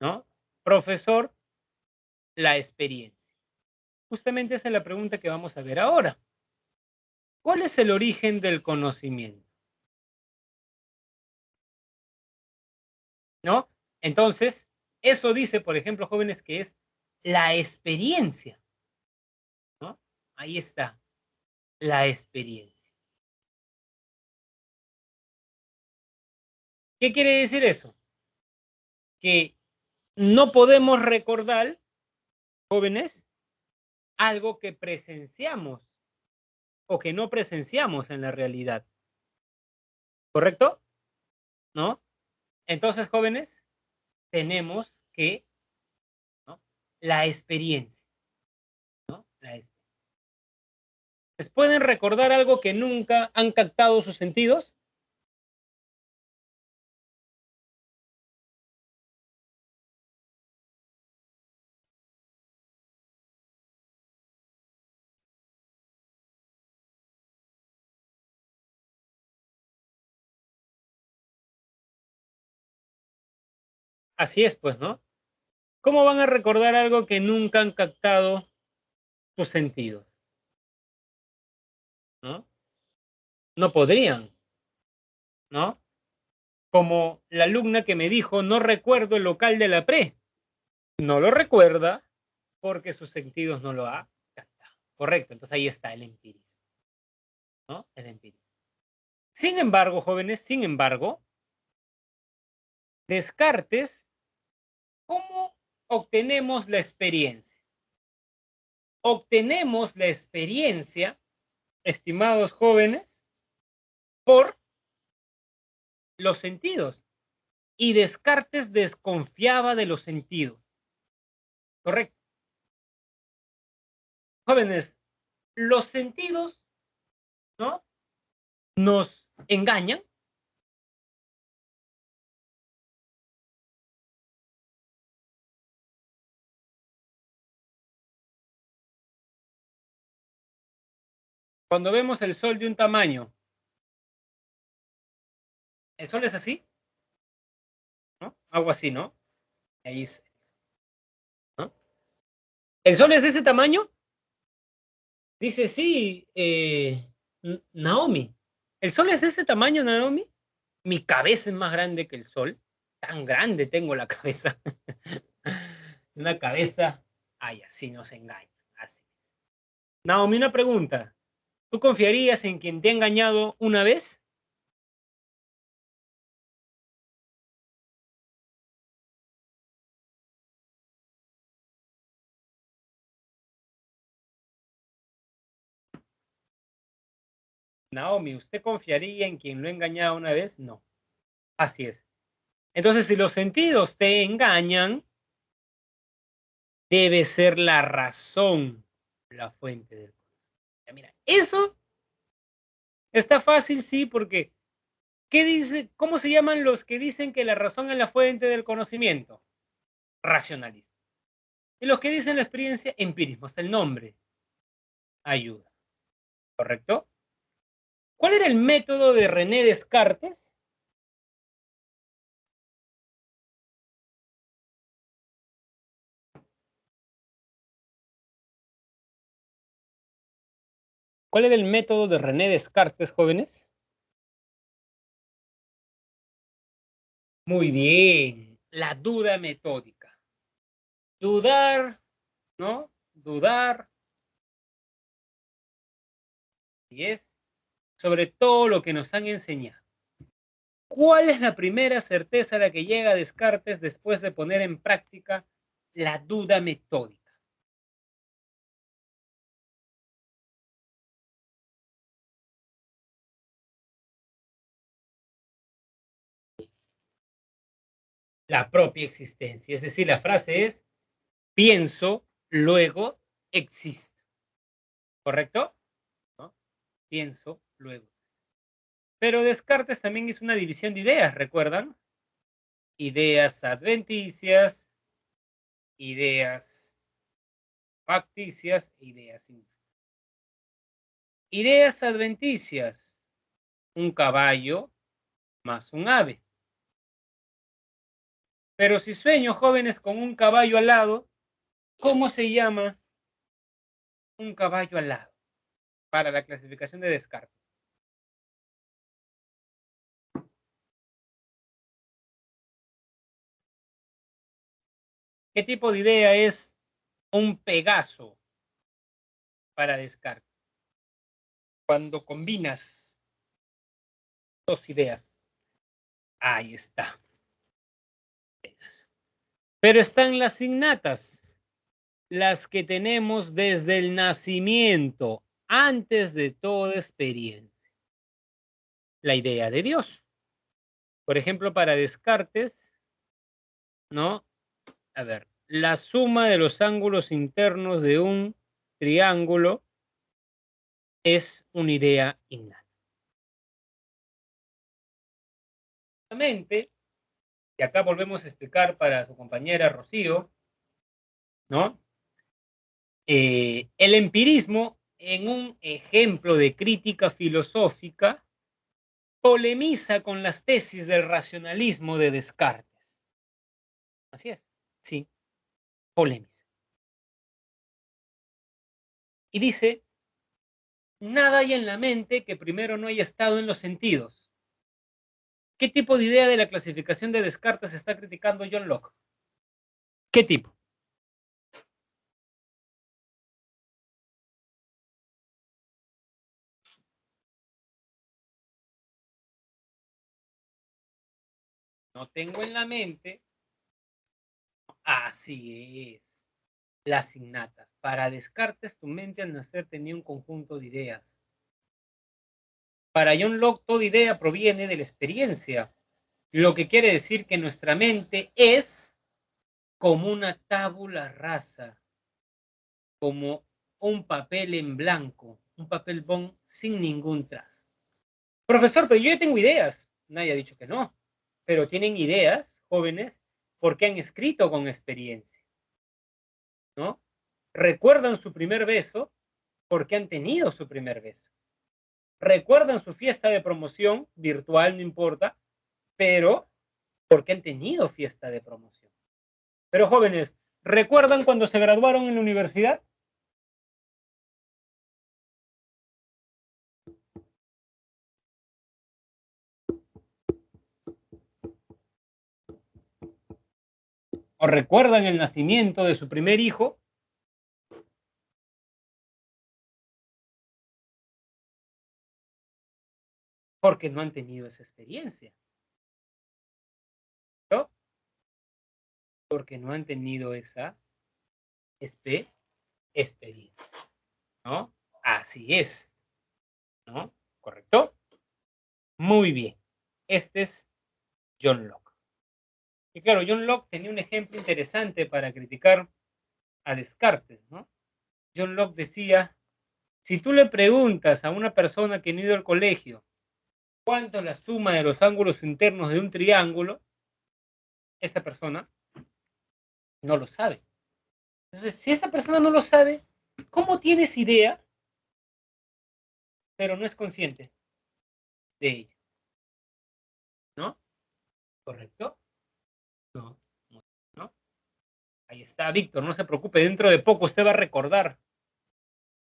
¿no? Profesor, la experiencia. Justamente esa es la pregunta que vamos a ver ahora. ¿Cuál es el origen del conocimiento? ¿No? Entonces, eso dice, por ejemplo, jóvenes, que es la experiencia, ¿no? Ahí está, la experiencia. ¿Qué quiere decir eso? Que no podemos recordar, jóvenes, algo que presenciamos o que no presenciamos en la realidad. ¿Correcto? ¿No? Entonces, jóvenes, tenemos que, ¿no? La experiencia, ¿no? La experiencia. ¿Les pueden recordar algo que nunca han captado sus sentidos? Así es, pues, ¿no? ¿Cómo van a recordar algo que nunca han captado sus sentidos? ¿No? No podrían, ¿no? Como la alumna que me dijo, no recuerdo el local de la pre. No lo recuerda porque sus sentidos no lo ha captado. Correcto, entonces ahí está el empirismo, ¿no? El empirismo. Sin embargo, jóvenes, sin embargo, Descartes, ¿cómo obtenemos la experiencia? Obtenemos la experiencia, estimados jóvenes, por los sentidos. Y Descartes desconfiaba de los sentidos. Correcto. Jóvenes, los sentidos, ¿no? Nos engañan. Cuando vemos el sol de un tamaño, ¿el sol es así? ¿No? Algo así, ¿no? Ahí es, ¿no? ¿El sol es de ese tamaño? Dice, sí, Naomi. ¿El sol es de ese tamaño, Naomi? Mi cabeza es más grande que el sol. Tan grande tengo la cabeza. Una cabeza. Ay, así nos engaña. Así es. Naomi, una pregunta. ¿Tú confiarías en quien te ha engañado una vez? Naomi, ¿usted confiaría en quien lo ha engañado una vez? No. Así es. Entonces, si los sentidos te engañan, debe ser la razón la fuente del conocimiento. Mira, eso está fácil, sí, porque ¿qué dice? ¿Cómo se llaman los que dicen que la razón es la fuente del conocimiento? Racionalismo. Y los que dicen la experiencia, empirismo. Hasta el nombre ayuda. ¿Correcto? ¿Cuál era el método de René Descartes? ¿Cuál era el método de René Descartes, jóvenes? Muy bien, la duda metódica. Dudar, ¿no? Dudar, y es sobre todo lo que nos han enseñado. ¿Cuál es la primera certeza a la que llega Descartes después de poner en práctica la duda metódica? La propia existencia. Es decir, la frase es, pienso, luego existo. ¿Correcto? ¿No? Pienso, luego existo. Pero Descartes también hizo una división de ideas, ¿recuerdan? Ideas adventicias, ideas facticias e ideas infantiles. Ideas adventicias. un caballo más un ave. Pero si sueño, jóvenes, con un caballo alado, ¿cómo se llama un caballo alado para la clasificación de Descartes? ¿Qué tipo de idea es un Pegaso para Descartes? Cuando combinas dos ideas. Ahí está. Pero están las innatas, las que tenemos desde el nacimiento, antes de toda experiencia. La idea de Dios. Por ejemplo, para Descartes, ¿no? A ver, la suma de los ángulos internos de un triángulo es una idea innata. Y acá volvemos a explicar para su compañera Rocío, ¿no? El empirismo, en un ejemplo de crítica filosófica, polemiza con las tesis del racionalismo de Descartes. Así es, sí, polemiza. Y dice, nada hay en la mente que primero no haya estado en los sentidos. ¿Qué tipo de idea de la clasificación de Descartes está criticando John Locke? ¿Qué tipo? No tengo en la mente. Así es. Las innatas. Para Descartes, tu mente al nacer tenía un conjunto de ideas. Para John Locke, toda idea proviene de la experiencia, lo que quiere decir que nuestra mente es como una tabula rasa, como un papel en blanco, un papel bond sin ningún trazo. Profesor, pero yo ya tengo ideas. Nadie ha dicho que no, pero tienen ideas, jóvenes, porque han escrito con experiencia, ¿no? Recuerdan su primer beso porque han tenido su primer beso. Recuerdan su fiesta de promoción, virtual, no importa, pero porque han tenido fiesta de promoción. Pero jóvenes, ¿recuerdan cuando se graduaron en la universidad? ¿O recuerdan el nacimiento de su primer hijo? Porque no han tenido esa experiencia, ¿no? Porque no han tenido esa experiencia, ¿no? Así es, ¿no? ¿Correcto? Muy bien. Este es John Locke. Y claro, John Locke tenía un ejemplo interesante para criticar a Descartes, ¿no? John Locke decía, si tú le preguntas a una persona que no ha ido al colegio cuánto es la suma de los ángulos internos de un triángulo, esa persona no lo sabe. Entonces, si esa persona no lo sabe, ¿cómo tienes idea, pero no es consciente de ello? ¿No? ¿Correcto? No, no. Ahí está, Víctor, no se preocupe, dentro de poco usted va a recordar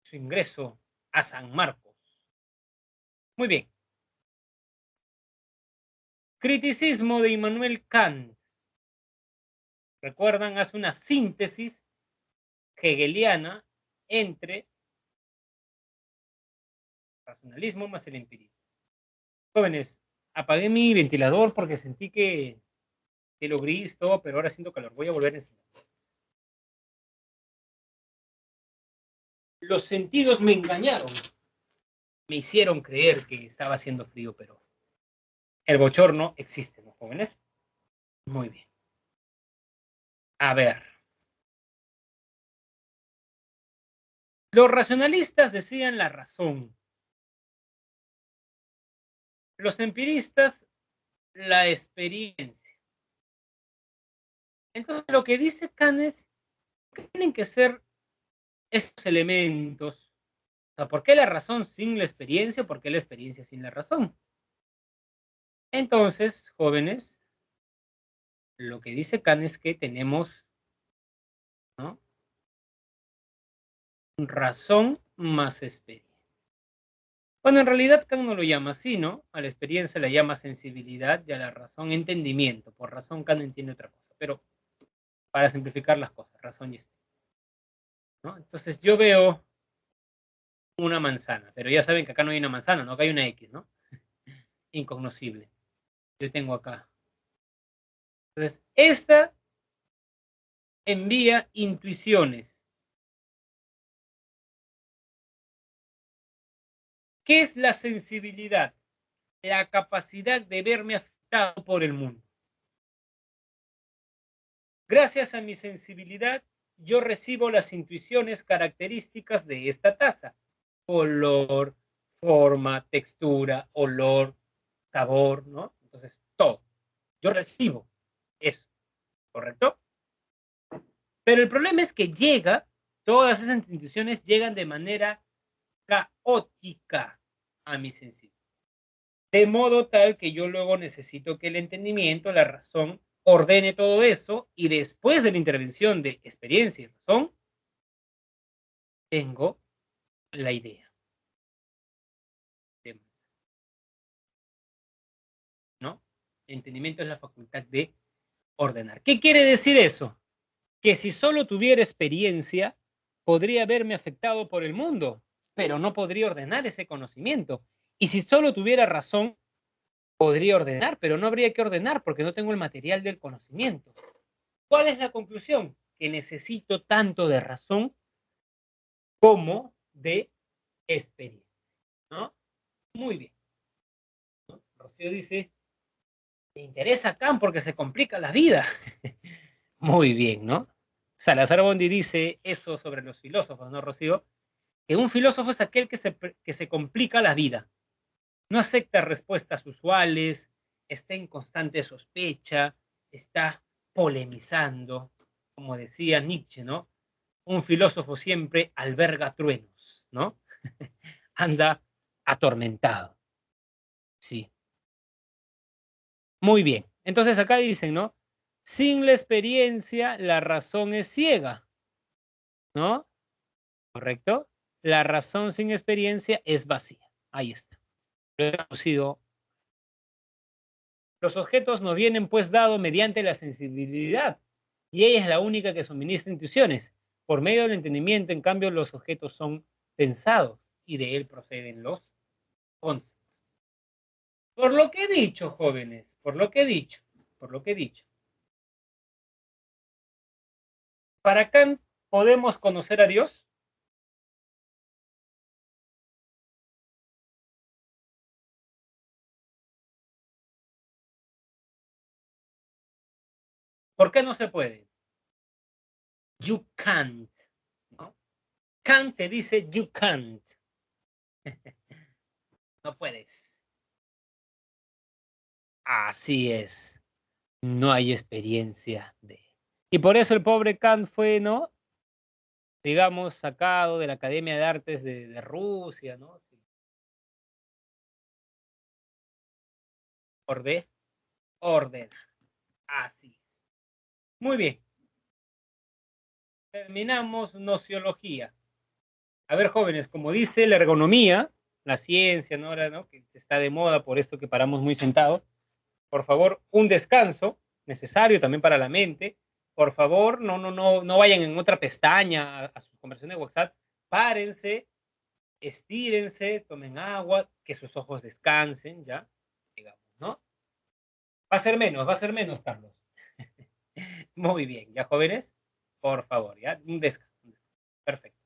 su ingreso a San Marcos. Muy bien. Criticismo de Immanuel Kant. Recuerdan, hace una síntesis hegeliana entre racionalismo más el empirismo. Jóvenes, apagué mi ventilador porque sentí que lo gris, todo, pero ahora siento calor. Voy a volver a enseñar. Los sentidos me engañaron. Me hicieron creer que estaba haciendo frío, pero el bochorno existe, ¿no, jóvenes? Muy bien. A ver. Los racionalistas decían la razón. Los empiristas, la experiencia. Entonces, lo que dice Kant es que tienen que ser esos elementos. O sea, ¿por qué la razón sin la experiencia? ¿Por qué la experiencia sin la razón? Entonces, jóvenes, lo que dice Kant es que tenemos, ¿no?, razón más experiencia. Bueno, en realidad Kant no lo llama así, ¿no? A la experiencia la llama sensibilidad y a la razón entendimiento. Por razón Kant entiende otra cosa, pero para simplificar las cosas, razón y experiencia, ¿no? Entonces yo veo una manzana, pero ya saben que acá no hay una manzana, ¿no? Acá hay una X, ¿no? Incognoscible. Yo tengo acá. Entonces, esta envía intuiciones. ¿Qué es la sensibilidad? La capacidad de verme afectado por el mundo. Gracias a mi sensibilidad, yo recibo las intuiciones características de esta taza. Color, forma, textura, olor, sabor, ¿no? Entonces, todo. Yo recibo eso, ¿correcto? Pero el problema es que todas esas intuiciones llegan de manera caótica a mi sensibilidad. De modo tal que yo luego necesito que el entendimiento, la razón, ordene todo eso y después de la intervención de experiencia y razón, tengo la idea. ¿No? Entendimiento es la facultad de ordenar. ¿Qué quiere decir eso? Que si solo tuviera experiencia, podría verme afectado por el mundo, pero no podría ordenar ese conocimiento. Y si solo tuviera razón, podría ordenar, pero no habría que ordenar porque no tengo el material del conocimiento. ¿Cuál es la conclusión? Que necesito tanto de razón como de experiencia, ¿no? Muy bien, ¿no? Rocío dice, me interesa Kant porque se complica la vida. Muy bien, ¿no? Salazar Bondi dice eso sobre los filósofos, ¿no, Rocío? Que un filósofo es aquel que se complica la vida. No acepta respuestas usuales, está en constante sospecha, está polemizando, como decía Nietzsche, ¿no? Un filósofo siempre alberga truenos, ¿no? Anda atormentado. Sí. Muy bien. Entonces acá dicen, ¿no? Sin la experiencia, la razón es ciega, ¿no? ¿Correcto? La razón sin experiencia es vacía. Ahí está. Lo he traducido. Los objetos nos vienen pues dados mediante la sensibilidad y ella es la única que suministra intuiciones. Por medio del entendimiento, en cambio, los objetos son pensados y de él proceden los conceptos. Por lo que he dicho, jóvenes, por lo que he dicho, para Kant, ¿podemos conocer a Dios? ¿Por qué no se puede? You can't, ¿no? Kant te dice you can't. No puedes. Así es. No hay experiencia de. Y por eso el pobre Kant fue, ¿no? Digamos, sacado de la Academia de Artes de Rusia, ¿no? Orde, orden. Así es. Muy bien. Terminamos nociología. A ver, jóvenes, como dice la ergonomía, la ciencia, ¿no? Ahora, ¿no? Que está de moda por esto que paramos muy sentados. Por favor, un descanso necesario también para la mente. Por favor, no vayan en otra pestaña a sus conversaciones de WhatsApp. Párense, estírense, tomen agua, que sus ojos descansen, ¿ya? Digamos, ¿no? Va a ser menos, Carlos. Muy bien, ¿ya, jóvenes? Por favor, ¿ya? Un descanso. Perfecto.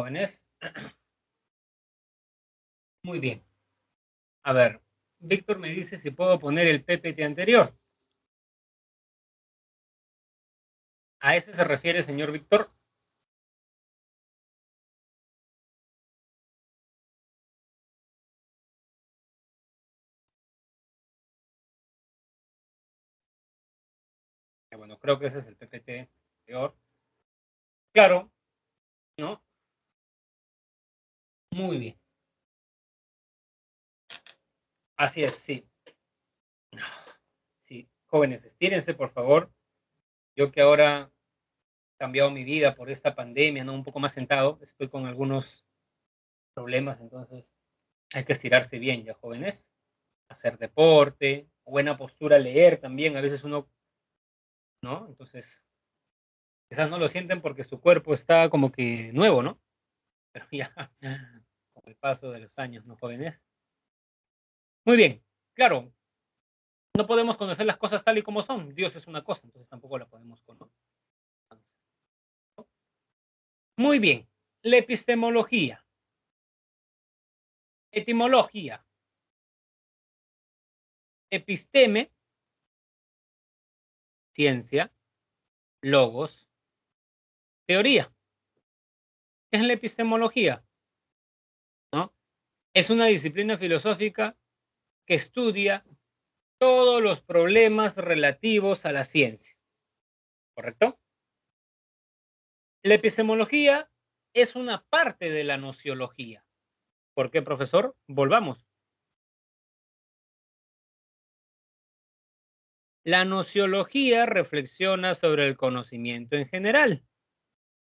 jóvenes. Muy bien. A ver, Víctor me dice si puedo poner el PPT anterior. ¿A ese se refiere, señor Víctor? Bueno, creo que ese es el PPT anterior. Claro, ¿no? Muy bien. Así es, sí. Sí, jóvenes, estírense, por favor. Yo que ahora he cambiado mi vida por esta pandemia, ¿no? Un poco más sentado, estoy con algunos problemas, entonces hay que estirarse bien ya, jóvenes. Hacer deporte, buena postura, leer también. A veces uno, ¿no? Entonces, quizás no lo sienten porque su cuerpo está como que nuevo, ¿no? Pero ya, con el paso de los años, ¿no, jóvenes? Muy bien, claro, no podemos conocer las cosas tal y como son. Dios es una cosa, entonces tampoco la podemos conocer. Muy bien, la epistemología, etimología, episteme, ciencia, logos, teoría. ¿Qué es la epistemología? ¿No? Es una disciplina filosófica que estudia todos los problemas relativos a la ciencia, ¿correcto? La epistemología es una parte de la nociología. ¿Por qué, profesor? Volvamos. La nociología reflexiona sobre el conocimiento en general.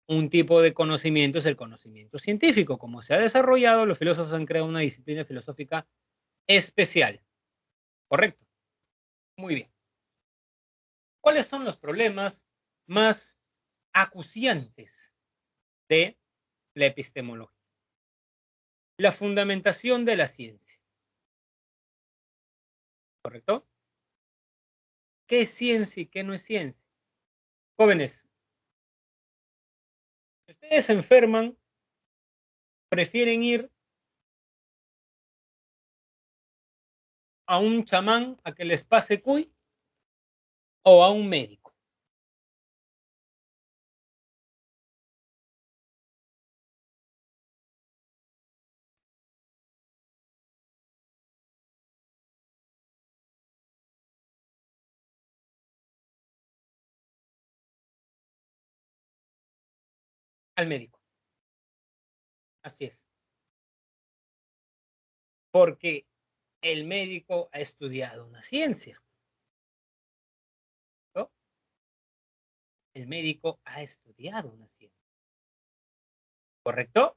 Un tipo de conocimiento es el conocimiento científico. Como se ha desarrollado, los filósofos han creado una disciplina filosófica especial. ¿Correcto? Muy bien. ¿Cuáles son los problemas más acuciantes de la epistemología? La fundamentación de la ciencia. ¿Correcto? ¿Qué es ciencia y qué no es ciencia? Jóvenes, si ustedes se enferman, prefieren ir a un chamán a que les pase cuy o a un médico. Al médico. Así es. Porque el médico ha estudiado una ciencia, ¿no? El médico ha estudiado una ciencia. ¿Correcto?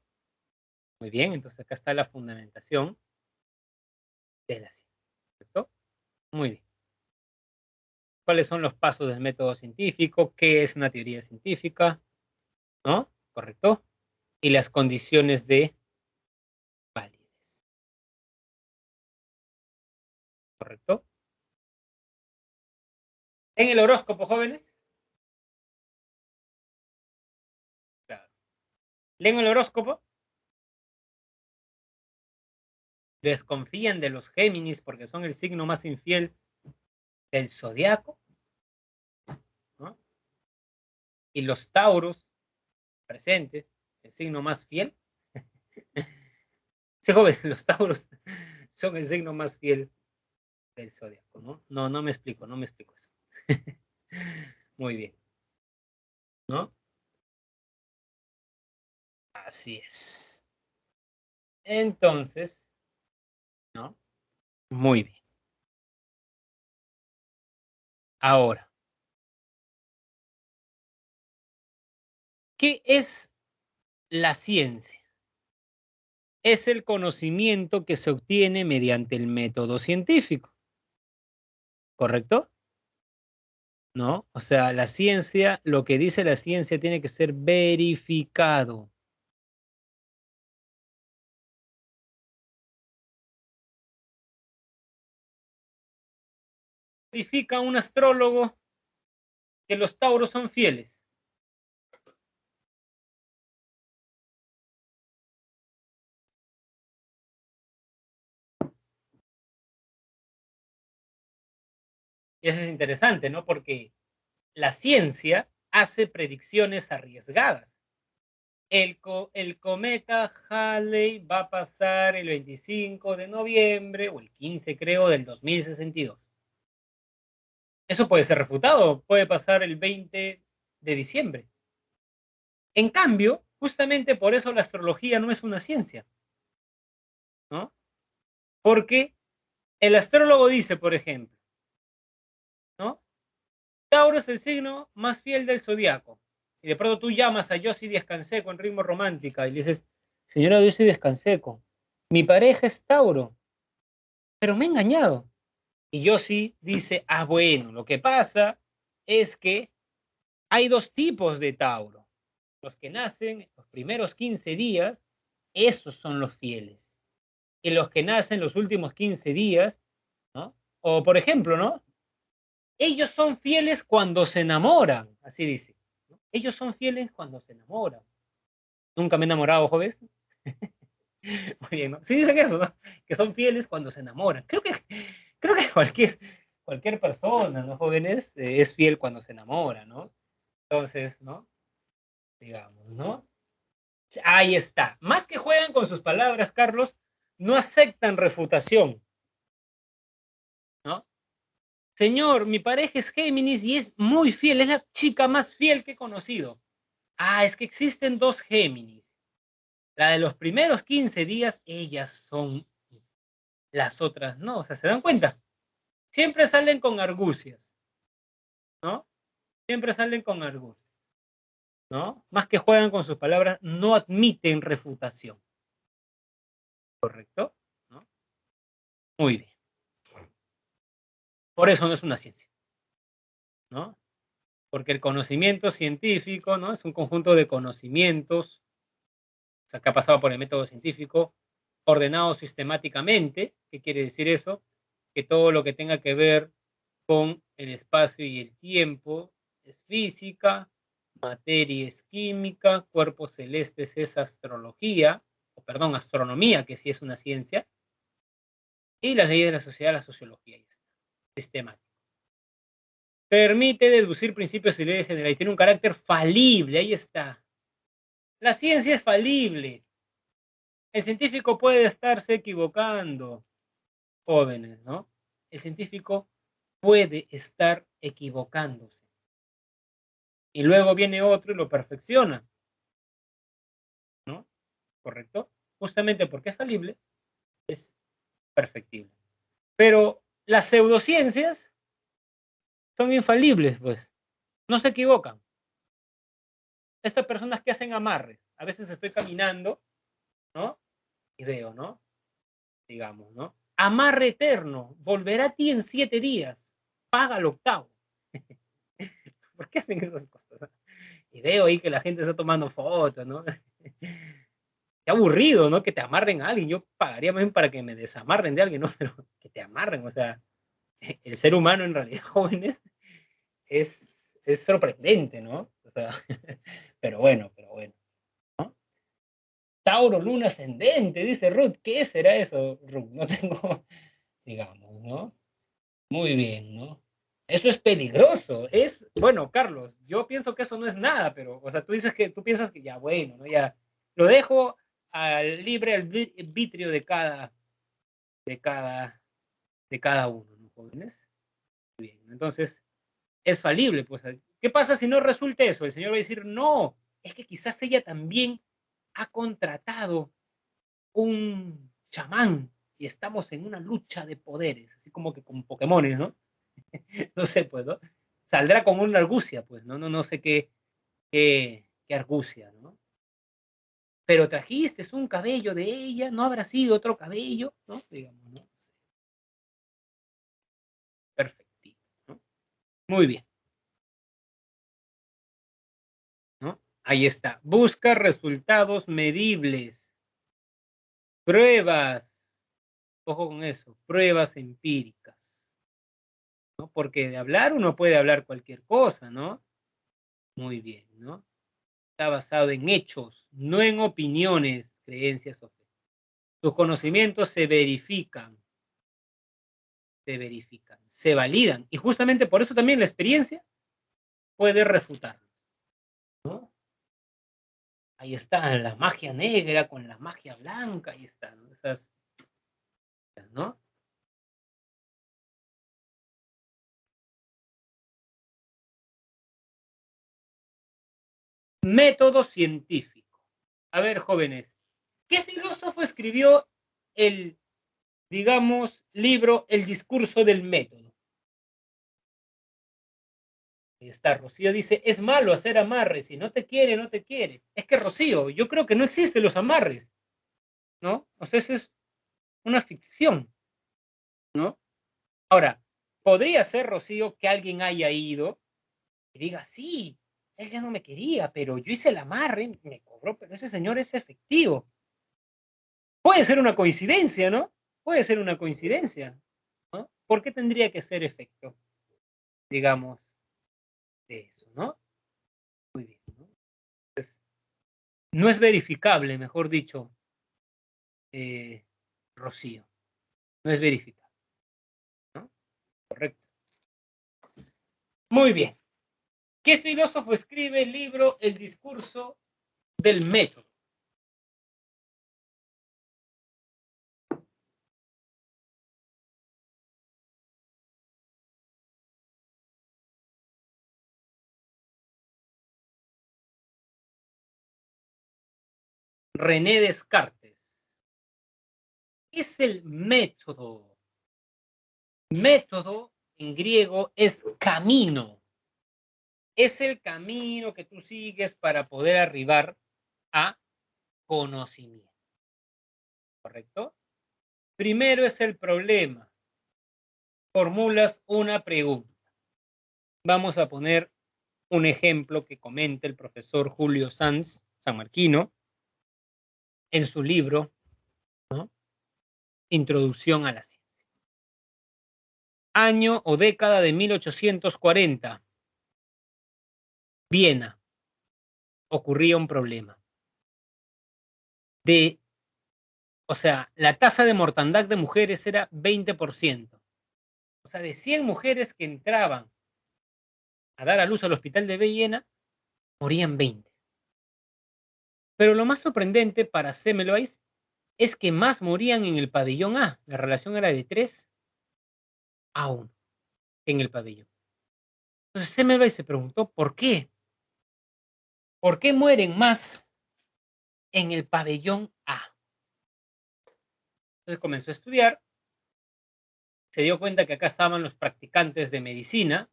Muy bien, entonces acá está la fundamentación de la ciencia. ¿Correcto? Muy bien. ¿Cuáles son los pasos del método científico? ¿Qué es una teoría científica? ¿No? ¿Correcto? Y las condiciones de validez. ¿Correcto? En el horóscopo, jóvenes. Claro. ¿Leen el horóscopo? Desconfían de los Géminis porque son el signo más infiel del zodiaco, ¿no? Y los Tauros presentes, el signo más fiel. Sí, joven, los Tauros son el signo más fiel del zodiaco, ¿no? No, no me explico eso. Muy bien, ¿no? Así es. Entonces, ¿no? Muy bien. Ahora, ¿qué es la ciencia? Es el conocimiento que se obtiene mediante el método científico, ¿correcto? ¿No? O sea, la ciencia, lo que dice la ciencia tiene que ser verificado. Verifica un astrólogo que los tauros son fieles. Y eso es interesante, ¿no? Porque la ciencia hace predicciones arriesgadas. El cometa Halley va a pasar el 25 de noviembre, o el 15 creo, del 2062. Eso puede ser refutado, puede pasar el 20 de diciembre. En cambio, justamente por eso la astrología no es una ciencia, ¿no? Porque el astrólogo dice, por ejemplo, ¿no? Tauro es el signo más fiel del zodiaco. Y de pronto tú llamas a Yossi Díaz Canseco en ritmo romántica y le dices, señora Yossi Díaz Canseco, mi pareja es Tauro, pero me ha engañado. Y Yossi dice, ah, bueno, lo que pasa es que hay dos tipos de Tauro. Los que nacen los primeros 15 días, esos son los fieles. Y los que nacen los últimos 15 días, ¿no? O por ejemplo, ¿no? Ellos son fieles cuando se enamoran, así dice. ¿No? Ellos son fieles cuando se enamoran. Nunca me he enamorado, jóvenes. Muy bien, ¿no? Sí dicen eso, ¿no? Que son fieles cuando se enamoran. Creo que cualquier persona, ¿no, jóvenes? Es fiel cuando se enamora, ¿no? Entonces, ¿no? Digamos, ¿no? Ahí está. Más que juegan con sus palabras, Carlos, no aceptan refutación, ¿no? Señor, mi pareja es Géminis y es muy fiel, es la chica más fiel que he conocido. Ah, es que existen dos Géminis. La de los primeros 15 días, ellas son, las otras no. O sea, ¿se dan cuenta? Siempre salen con argucias, ¿no? Siempre salen con argucias, ¿no? Más que juegan con sus palabras, no admiten refutación. ¿Correcto? ¿No? Muy bien. Por eso no es una ciencia, ¿no? Porque el conocimiento científico, ¿no? Es un conjunto de conocimientos, o sea, que ha pasado por el método científico, ordenado sistemáticamente. ¿Qué quiere decir eso? Que todo lo que tenga que ver con el espacio y el tiempo es física, materia es química, cuerpos celestes es astrología, o perdón, astronomía, que sí es una ciencia, y las leyes de la sociedad, la sociología, y está, sistemática. Permite deducir principios y leyes generales, y tiene un carácter falible, ahí está. La ciencia es falible. El científico puede estarse equivocando, jóvenes, ¿no? El científico puede estar equivocándose. Y luego viene otro y lo perfecciona, ¿no? ¿Correcto? Justamente porque es falible, es perfectible. Pero las pseudociencias son infalibles, pues. No se equivocan. Estas personas que hacen amarres, a veces estoy caminando, ¿no? Y veo, ¿no? Digamos, ¿no? Amarre eterno, volverá a ti en 7 días, paga el octavo. ¿Por qué hacen esas cosas? Y veo ahí que la gente está tomando fotos, ¿no? Qué aburrido, ¿no? Que te amarren a alguien. Yo pagaría más bien para que me desamarren de alguien, ¿no? Pero que te amarren, o sea, el ser humano en realidad, jóvenes, es sorprendente, ¿no? O sea, pero bueno, ¿no? Tauro, luna ascendente, dice Ruth. ¿Qué será eso, Ruth? No tengo, digamos, ¿no? Muy bien, ¿no? Eso es peligroso. Bueno, Carlos, yo pienso que eso no es nada, pero, o sea, tú piensas que ya, bueno, ¿no? Ya lo dejo al libre arbitrio de cada, de cada uno, ¿no, jóvenes? Bien, entonces, es falible, pues. ¿Qué pasa si no resulta eso? El Señor va a decir, no, es que quizás ella también ha contratado un chamán y estamos en una lucha de poderes, así como que con Pokémones, ¿no? No sé, pues, ¿no? Saldrá con una argucia, pues, no sé qué argucia, ¿no? Pero trajiste un cabello de ella, no habrá sido otro cabello, ¿no? Digamos, ¿no? Perfecto, ¿no? Muy bien, ¿no? Ahí está. Busca resultados medibles. Pruebas. Ojo con eso. Pruebas empíricas. ¿No? Porque de hablar uno puede hablar cualquier cosa, ¿no? Muy bien, ¿no? Está basado en hechos, no en opiniones, creencias o fe. Tus conocimientos se verifican. se verifican, se validan. Y justamente por eso también la experiencia puede refutarlo, ¿no? Ahí está la magia negra con la magia blanca, ahí están, ¿no? Esas, ¿no? Método científico. A ver, jóvenes, ¿qué filósofo escribió el, digamos, libro El discurso del método? Ahí está, Rocío dice, es malo hacer amarres, si no te quiere, no te quiere. Es que, Rocío, yo creo que no existen los amarres, ¿no? O sea, eso es una ficción, ¿no? Ahora, podría ser, Rocío, que alguien haya ido y diga, sí, él ya no me quería, pero yo hice el amarre, me cobró, pero ese señor es efectivo. Puede ser una coincidencia, ¿no? Puede ser una coincidencia, ¿no? ¿Por qué tendría que ser efecto, digamos, de eso, ¿no? Muy bien, ¿no? Pues, no es verificable, mejor dicho, eh, Rocío, no es verificable, ¿no? Correcto. Muy bien. ¿Qué filósofo escribe el libro El discurso del método? René Descartes. ¿Qué es el método? Método en griego es camino. Es el camino que tú sigues para poder arribar a conocimiento. ¿Correcto? Primero es el problema. Formulas una pregunta. Vamos a poner un ejemplo que comenta el profesor Julio Sanz Sanmarquino en su libro, ¿no? Introducción a la ciencia. Año o década de 1840. Viena. Ocurría un problema. O sea, la tasa de mortandad de mujeres era 20%. O sea, de 100 mujeres que entraban a dar a luz al hospital de Viena, morían 20. Pero lo más sorprendente para Semmelweis es que más morían en el pabellón A. La relación era de 3-1 en el pabellón. Entonces Semmelweis se preguntó, ¿por qué? ¿Por qué mueren más en el pabellón A? Entonces comenzó a estudiar, se dio cuenta que acá estaban los practicantes de medicina,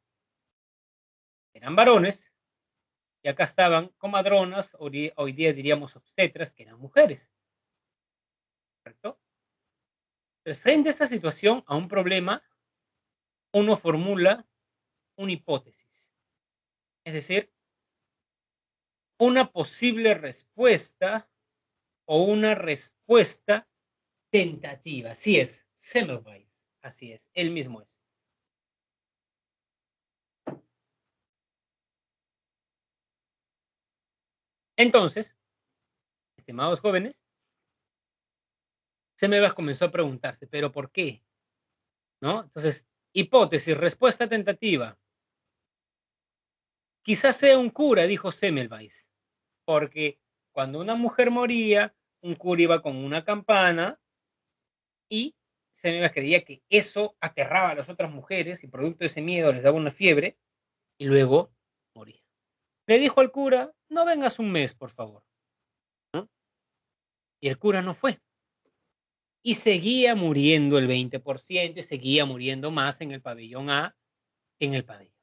eran varones, y acá estaban comadronas, hoy día diríamos obstetras, que eran mujeres. ¿Correcto? Entonces, frente a esta situación, a un problema, uno formula una hipótesis. Es decir, una posible respuesta o una respuesta tentativa. Así es, Semmelweis. Así es, él mismo es. Entonces, estimados jóvenes, Semmelweis comenzó a preguntarse, ¿pero por qué? ¿No? Entonces, hipótesis, respuesta tentativa. Quizás sea un cura, dijo Semmelweis, porque cuando una mujer moría, un cura iba con una campana y Semmelweis creía que eso aterraba a las otras mujeres y producto de ese miedo les daba una fiebre y luego moría. Le dijo al cura, no vengas un mes, por favor, ¿no? Y el cura no fue. Y seguía muriendo el 20% y seguía muriendo más en el pabellón A que en el pabellón.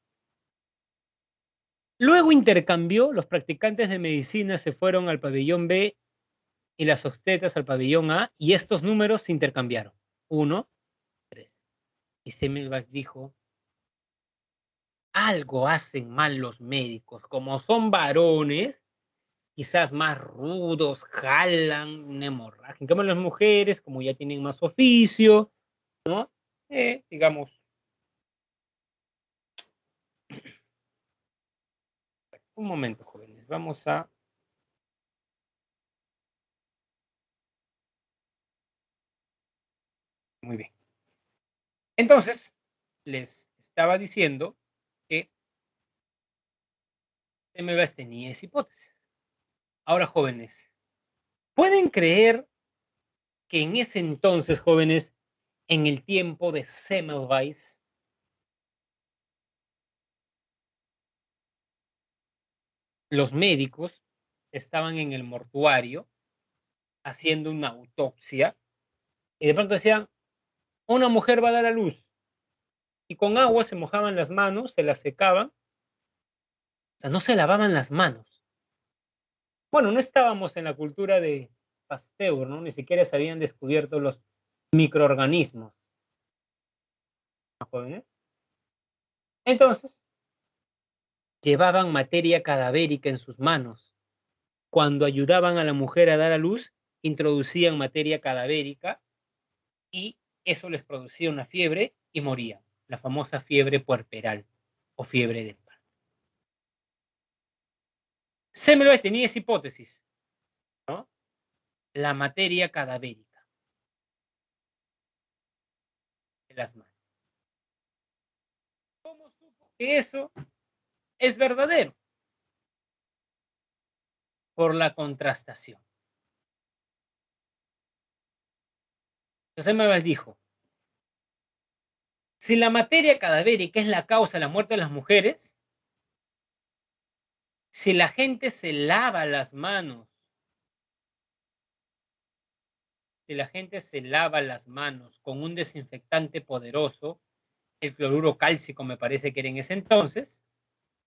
Luego intercambió, los practicantes de medicina se fueron al pabellón B y las obstetras al pabellón A y estos números se intercambiaron. 1, 3. Y Semmelweis dijo, algo hacen mal los médicos, como son varones, quizás más rudos, jalan una hemorragia. En cambio, las mujeres, como ya tienen más oficio, ¿no? Digamos, un momento, jóvenes, vamos a... Muy bien. Entonces, les estaba diciendo que Semmelweis tenía esa hipótesis. Ahora, jóvenes, ¿pueden creer que en ese entonces, jóvenes, en el tiempo de Semmelweis, los médicos estaban en el mortuario haciendo una autopsia y de pronto decían, una mujer va a dar a luz y con agua se mojaban las manos, se las secaban, o sea, no se lavaban las manos? Bueno, no estábamos en la cultura de Pasteur, ¿no? Ni siquiera se habían descubierto los microorganismos, ¿no, jóvenes? Entonces, llevaban materia cadavérica en sus manos. Cuando ayudaban a la mujer a dar a luz, introducían materia cadavérica y eso les producía una fiebre y morían. La famosa fiebre puerperal o fiebre del parto. Semmelweis tenía esa hipótesis, ¿no? La materia cadavérica de las manos. ¿Cómo supo que eso es verdadero? Por la contrastación. Entonces Semmelweis dijo, si la materia cadavérica es la causa de la muerte de las mujeres, si la gente se lava las manos, si la gente se lava las manos con un desinfectante poderoso, el cloruro cálcico me parece que era en ese entonces,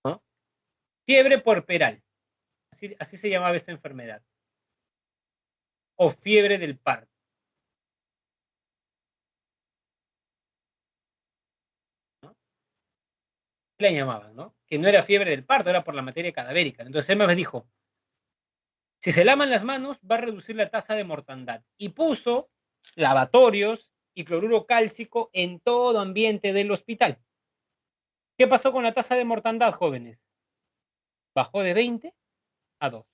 ¿no? Fiebre puerperal, así se llamaba esta enfermedad, o fiebre del parto. ¿No? La llamaban, ¿no? Que no era fiebre del parto, era por la materia cadavérica. Entonces él me dijo, si se lavan las manos, va a reducir la tasa de mortandad. Y puso lavatorios y cloruro cálcico en todo ambiente del hospital. ¿Qué pasó con la tasa de mortandad, jóvenes? Bajó de 20 a 2.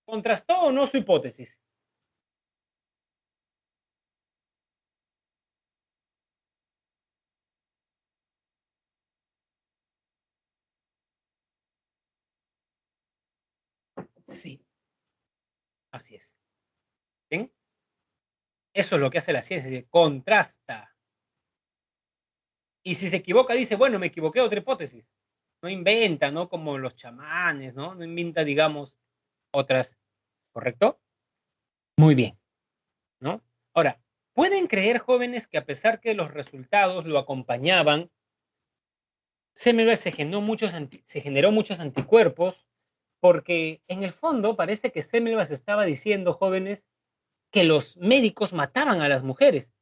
¿Contrastó o no su hipótesis? Sí, así es. ¿Ven? Eso es lo que hace la ciencia, contrasta. Y si se equivoca, dice, bueno, me equivoqué, otra hipótesis. No inventa, ¿no? Como los chamanes, ¿no? No inventa, digamos, otras. ¿Correcto? Muy bien, ¿no? Ahora, ¿pueden creer, jóvenes, que a pesar que los resultados lo acompañaban, Semmelweis se generó muchos anticuerpos? Porque en el fondo parece que Semmelweis estaba diciendo, jóvenes, que los médicos mataban a las mujeres.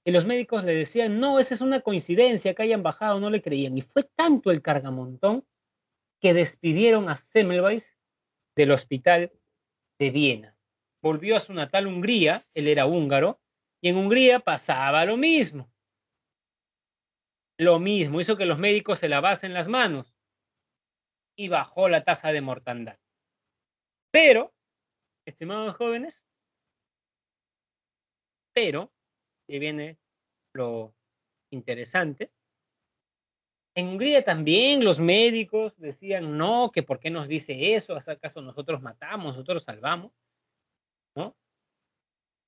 Y los médicos le decían, no, esa es una coincidencia, que hayan bajado, no le creían. Y fue tanto el cargamontón que despidieron a Semmelweis del hospital de Viena. Volvió a su natal Hungría, él era húngaro, y en Hungría pasaba lo mismo. Lo mismo, hizo que los médicos se lavasen las manos y bajó la tasa de mortandad. Pero, estimados jóvenes, pero, que viene lo interesante, en Hungría también los médicos decían, no, que por qué nos dice eso, ¿acaso nosotros matamos, nosotros salvamos? ¿No?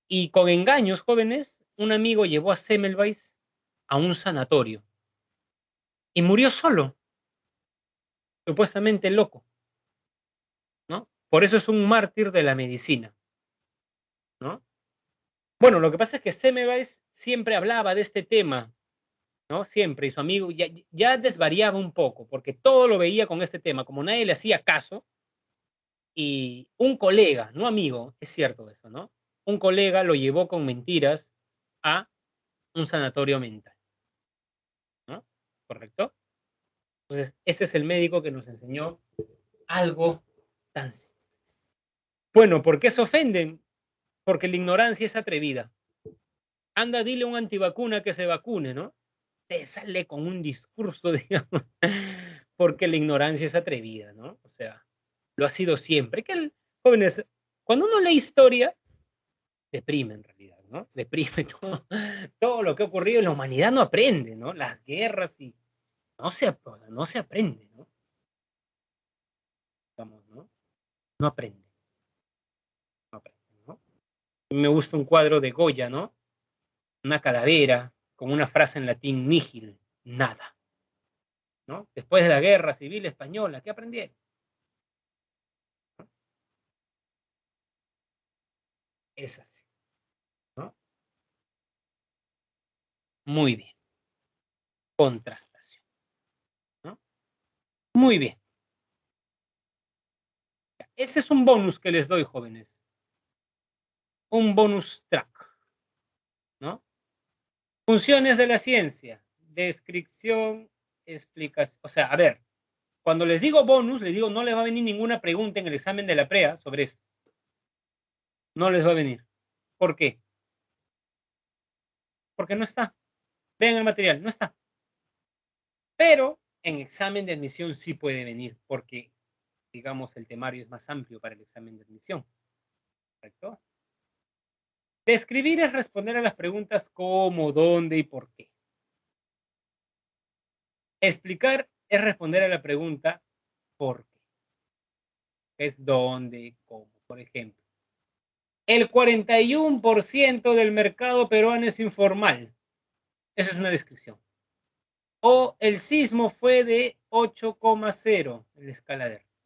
Y con engaños, jóvenes, un amigo llevó a Semmelweis a un sanatorio y murió solo, supuestamente loco, ¿no? Por eso es un mártir de la medicina, ¿no? Bueno, lo que pasa es que Semmelweis siempre hablaba de este tema, ¿no? Siempre, y su amigo ya desvariaba un poco, porque todo lo veía con este tema, como nadie le hacía caso, y un colega, no amigo, es cierto eso, ¿no? Un colega lo llevó con mentiras a un sanatorio mental, ¿no? ¿Correcto? Entonces, este es el médico que nos enseñó algo tan simple. Bueno, ¿por qué se ofenden? Porque la ignorancia es atrevida. Anda, dile a un antivacuna que se vacune, ¿no? Te sale con un discurso, digamos, porque la ignorancia es atrevida, ¿no? O sea, lo ha sido siempre. Jóvenes, cuando uno lee historia, deprime en realidad, ¿no? ¿no? Deprime todo lo que ha ocurrido en la humanidad, no aprende, ¿no? Las guerras y no se aprende, ¿no? Digamos, ¿no? No aprende, ¿no? Me gusta un cuadro de Goya, ¿no? Una calavera con una frase en latín, nihil, nada, ¿no? Después de la guerra civil española, ¿qué aprendieron? Es así, ¿no? Muy bien. Contrastación, ¿no? Muy bien. Este es un bonus que les doy, jóvenes. Un bonus track, ¿no? Funciones de la ciencia. Descripción, explicación. O sea, a ver, cuando les digo bonus, les digo no les va a venir ninguna pregunta en el examen de la PREA sobre esto. No les va a venir. ¿Por qué? Porque no está. Vean el material, no está. Pero en examen de admisión sí puede venir, porque, digamos, el temario es más amplio para el examen de admisión. ¿Correcto? Describir es responder a las preguntas cómo, dónde y por qué. Explicar es responder a la pregunta por qué. Es dónde, cómo. Por ejemplo, el 41% del mercado peruano es informal. Esa es una descripción. O el sismo fue de 8,0 en la escala de Richter.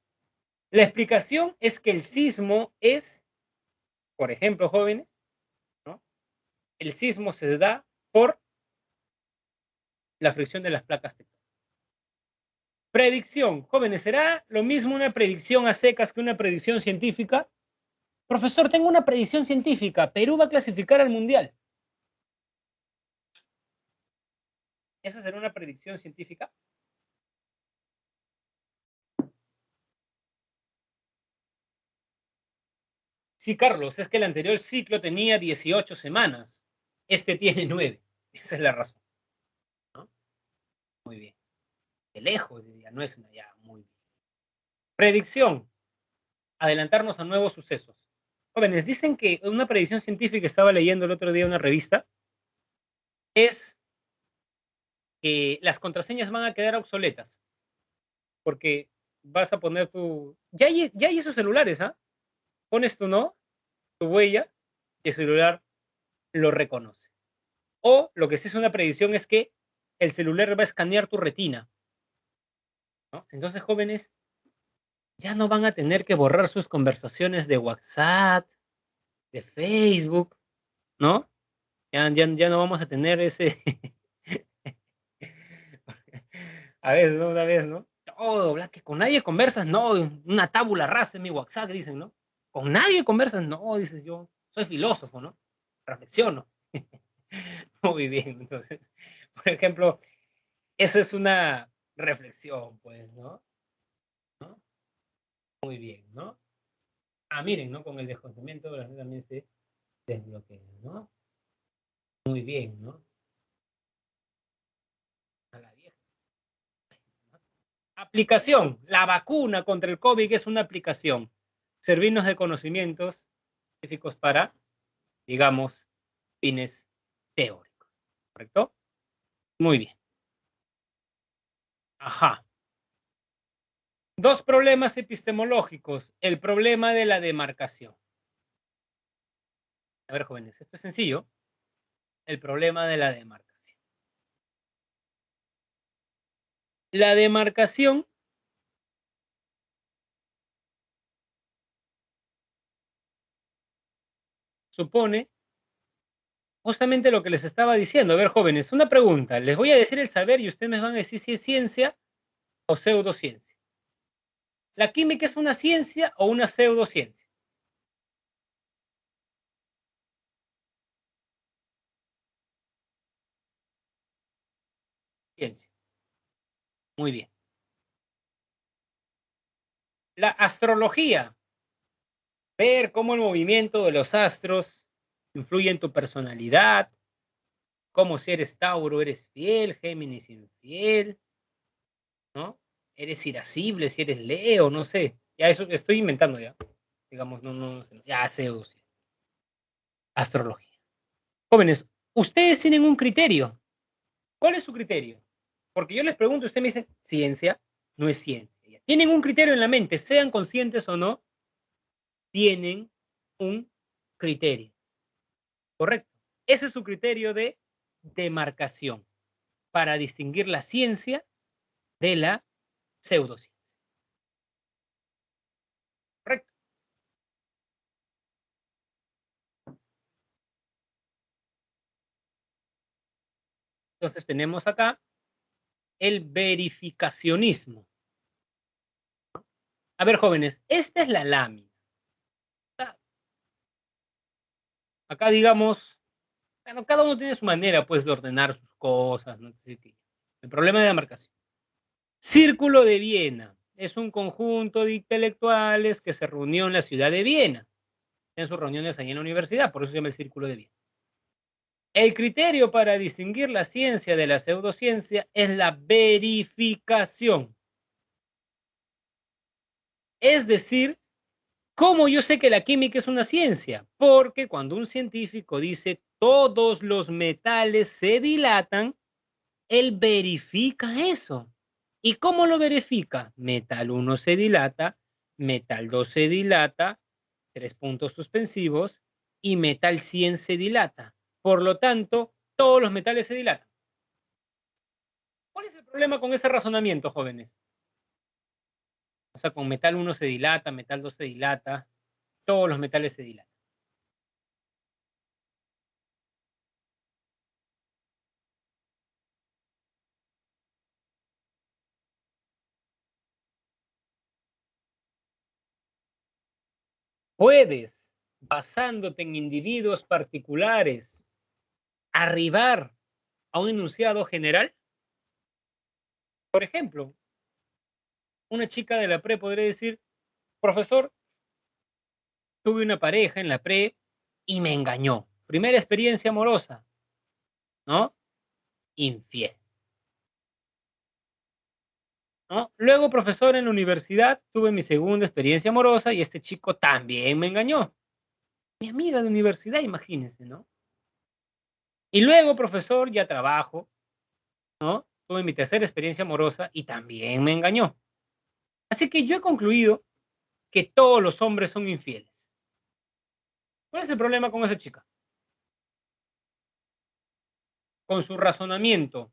La explicación es que el sismo es, por ejemplo, jóvenes, ¿no? El sismo se da por la fricción de las placas tectónicas. Predicción, jóvenes, ¿será lo mismo una predicción a secas que una predicción científica? Profesor, tengo una predicción científica. Perú va a clasificar al mundial. ¿Esa será una predicción científica? Sí, Carlos, es que el anterior ciclo tenía 18 semanas. Este tiene 9. Esa es la razón, ¿no? Muy bien. De lejos, ya no es una ya muy bien. Predicción. Adelantarnos a nuevos sucesos. Jóvenes, dicen que una predicción científica, estaba leyendo el otro día una revista, es que las contraseñas van a quedar obsoletas. Porque vas a poner tu... Ya hay esos celulares, ¿ah? Pones tu huella, y el celular lo reconoce. O lo que sí es una predicción es que el celular va a escanear tu retina, ¿no? Entonces, jóvenes, ya no van a tener que borrar sus conversaciones de WhatsApp, de Facebook, ¿no? Ya no vamos a tener ese... a veces, ¿no? Una vez, ¿no? Todo, que con nadie conversas, no, una tábula rasa en mi WhatsApp, dicen, ¿no? Con nadie conversas, no, dices yo, soy filósofo, ¿no? Reflexiono. Muy bien, entonces, por ejemplo, esa es una reflexión, pues, ¿no? ¿No? Muy bien, ¿no? Ah, miren, ¿no? Con el desconocimiento también se desbloquea, ¿no? Muy bien, ¿no? A la vieja. Aplicación. La vacuna contra el COVID es una aplicación. Servirnos de conocimientos científicos para, digamos, fines teóricos. ¿Correcto? Muy bien. Ajá. Dos problemas epistemológicos. El problema de la demarcación. A ver, jóvenes, esto es sencillo. El problema de la demarcación. La demarcación supone justamente lo que les estaba diciendo. A ver, jóvenes, una pregunta. Les voy a decir el saber y ustedes me van a decir si es ciencia o pseudociencia. ¿La química es una ciencia o una pseudociencia? Ciencia. Muy bien. La astrología. Ver cómo el movimiento de los astros influye en tu personalidad, cómo si eres Tauro eres fiel, Géminis infiel, ¿no? Eres irascible, si eres Leo, no sé. Ya eso estoy inventando ya. Digamos, no, ya pseudociencia. Astrología. Jóvenes, ustedes tienen un criterio. ¿Cuál es su criterio? Porque yo les pregunto, ustedes me dicen, ciencia, no es ciencia. Tienen un criterio en la mente, sean conscientes o no, tienen un criterio. ¿Correcto? Ese es su criterio de demarcación para distinguir la ciencia de la pseudociencia. ¿Correcto? Entonces tenemos acá el verificacionismo. A ver, jóvenes, esta es la lámina. Acá, digamos, bueno, cada uno tiene su manera, pues, de ordenar sus cosas, ¿no? El problema de la marcación. Círculo de Viena es un conjunto de intelectuales que se reunió en la ciudad de Viena, en sus reuniones allí en la universidad, por eso se llama el Círculo de Viena. El criterio para distinguir la ciencia de la pseudociencia es la verificación. Es decir, ¿cómo yo sé que la química es una ciencia? Porque cuando un científico dice todos los metales se dilatan, él verifica eso. ¿Y cómo lo verifica? Metal 1 se dilata, metal 2 se dilata, 3 puntos suspensivos, y metal 100 se dilata. Por lo tanto, todos los metales se dilatan. ¿Cuál es el problema con ese razonamiento, jóvenes? O sea, con metal 1 se dilata, metal 2 se dilata, todos los metales se dilatan. Puedes, basándote en individuos particulares, arribar a un enunciado general. Por ejemplo, una chica de la pre podría decir, profesor, tuve una pareja en la pre y me engañó. Primera experiencia amorosa, ¿no? Infiel. ¿No? Luego, profesor, en la universidad tuve mi segunda experiencia amorosa y este chico también me engañó. Mi amiga de universidad, imagínense, ¿no? Y luego, profesor, ya trabajo, ¿no? Tuve mi tercera experiencia amorosa y también me engañó. Así que yo he concluido que todos los hombres son infieles. ¿Cuál es el problema con esa chica? Con su razonamiento.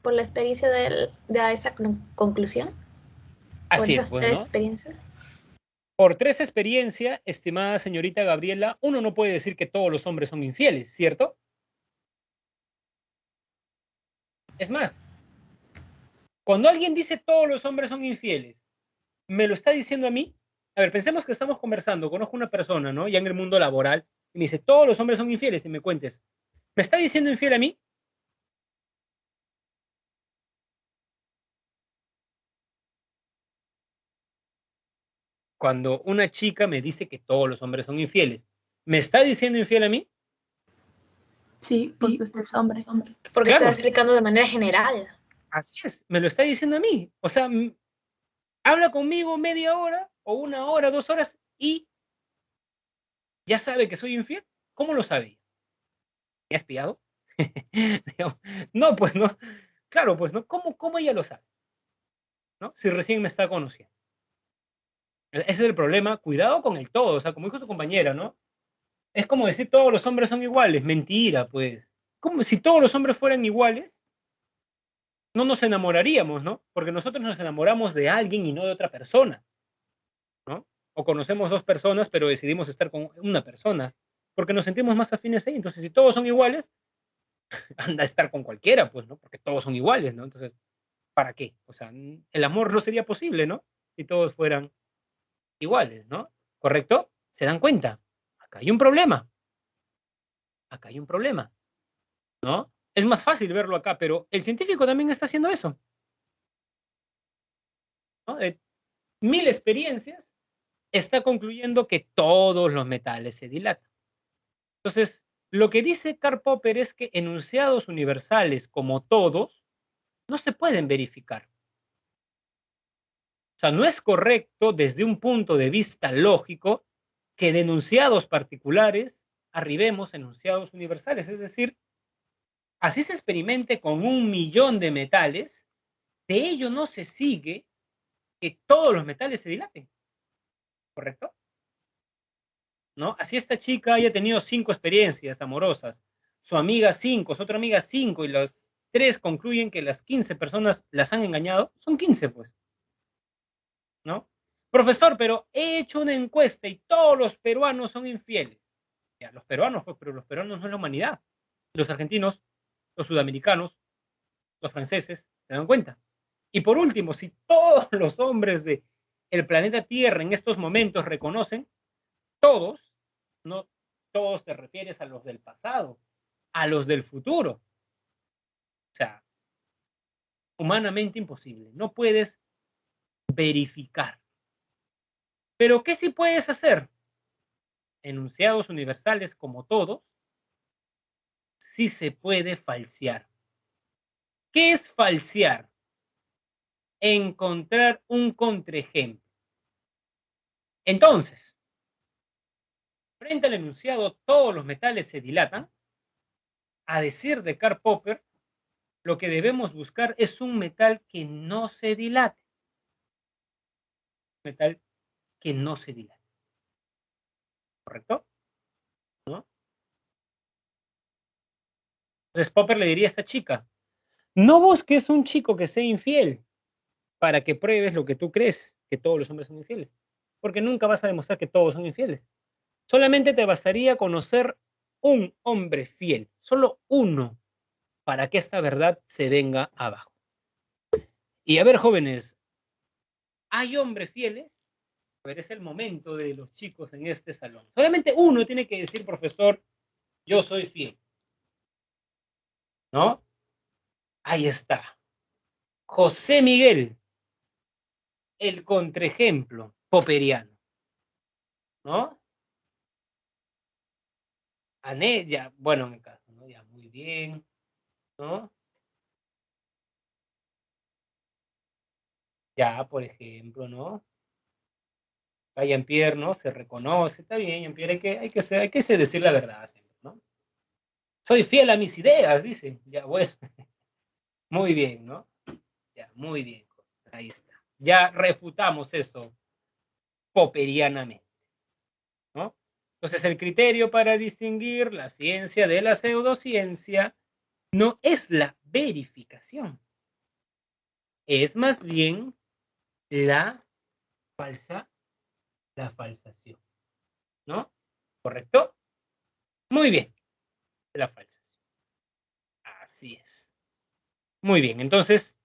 Por la experiencia de esa conclusión, por Así es, esas pues, tres ¿no? experiencias. Por tres experiencias, estimada señorita Gabriela, uno no puede decir que todos los hombres son infieles, ¿cierto? Es más, cuando alguien dice todos los hombres son infieles, ¿me lo está diciendo a mí? A ver, pensemos que estamos conversando, conozco una persona, ¿no? Ya en el mundo laboral, y me dice, todos los hombres son infieles, y me cuentes, ¿me está diciendo infiel a mí? Cuando una chica me dice que todos los hombres son infieles, ¿me está diciendo infiel a mí? Sí, porque usted es hombre. Porque Claro, está explicando de manera general. así es, me lo está diciendo a mí. O sea, habla conmigo media hora, o una hora, 2 horas, y ya sabe que soy infiel. ¿Cómo lo sabe? ¿Me has pillado? No, pues no. Claro, pues no. ¿Cómo ella lo sabe? ¿No? Si recién me está conociendo. Ese es el problema. Cuidado con el todo. O sea, como dijo tu compañera, ¿no? Es como decir todos los hombres son iguales. Mentira, pues. Como si todos los hombres fueran iguales, no nos enamoraríamos, ¿no? Porque nosotros nos enamoramos de alguien y no de otra persona, ¿no? O conocemos dos personas, pero decidimos estar con una persona, porque nos sentimos más afines ahí. Entonces, si todos son iguales, anda a estar con cualquiera, pues, ¿no? Porque todos son iguales, ¿no? Entonces, ¿para qué? O sea, el amor no sería posible, ¿no? Si todos fueran iguales, ¿no? ¿Correcto? ¿Se dan cuenta? Acá hay un problema. Acá hay un problema, ¿no? Es más fácil verlo acá, pero el científico también está haciendo eso, ¿no? De 1000 experiencias, está concluyendo que todos los metales se dilatan. Entonces, lo que dice Karl Popper es que enunciados universales como todos no se pueden verificar. O sea, no es correcto desde un punto de vista lógico que de enunciados particulares arribemos a enunciados universales. Es decir, así se experimente con 1.000.000 de metales, de ello no se sigue que todos los metales se dilaten. ¿Correcto? ¿No? Así esta chica haya tenido 5 experiencias amorosas, su amiga 5, su otra amiga 5, y los 3 concluyen que las 15 personas las han engañado, son 15, pues. ¿No? Profesor, pero he hecho una encuesta y todos los peruanos son infieles. Ya, los peruanos, pues, pero los peruanos no es la humanidad. Los argentinos, los sudamericanos, los franceses, ¿se dan cuenta? Y por último, si todos los hombres del planeta Tierra en estos momentos reconocen, todos, no todos te refieres a los del pasado, a los del futuro. O sea, humanamente imposible. No puedes verificar. Pero ¿qué sí puedes hacer? Enunciados universales como todos, sí se puede falsear. ¿Qué es falsear? Encontrar un contraejemplo. Entonces, frente al enunciado todos los metales se dilatan, a decir de Karl Popper, lo que debemos buscar es un metal que no se dilate. Metal que no se dilate. ¿Correcto? ¿No? Entonces Popper le diría a esta chica, no busques un chico que sea infiel para que pruebes lo que tú crees, que todos los hombres son infieles. Porque nunca vas a demostrar que todos son infieles. Solamente te bastaría conocer un hombre fiel, solo uno, para que esta verdad se venga abajo. Y a ver, jóvenes, ¿hay hombres fieles? A ver, es el momento de los chicos en este salón. Solamente uno tiene que decir, profesor, yo soy fiel. ¿No? Ahí está. José Miguel, el contraejemplo popperiano. ¿No? Ané, ya, bueno, en el caso, ¿no? Ya, muy bien. ¿No? Ya, por ejemplo, ¿no? A Jean-Pierre, ¿no? Se reconoce, está bien, Jean-Pierre, hay que decir la verdad siempre, ¿no? Soy fiel a mis ideas, dice. Ya, bueno. Muy bien, ¿no? Ya, muy bien. Ahí está. Ya refutamos eso popperianamente, ¿no? Entonces, el criterio para distinguir la ciencia de la pseudociencia no es la verificación, es más bien la falsación, ¿no? ¿Correcto? Muy bien, la falsación. Así es. Muy bien, entonces,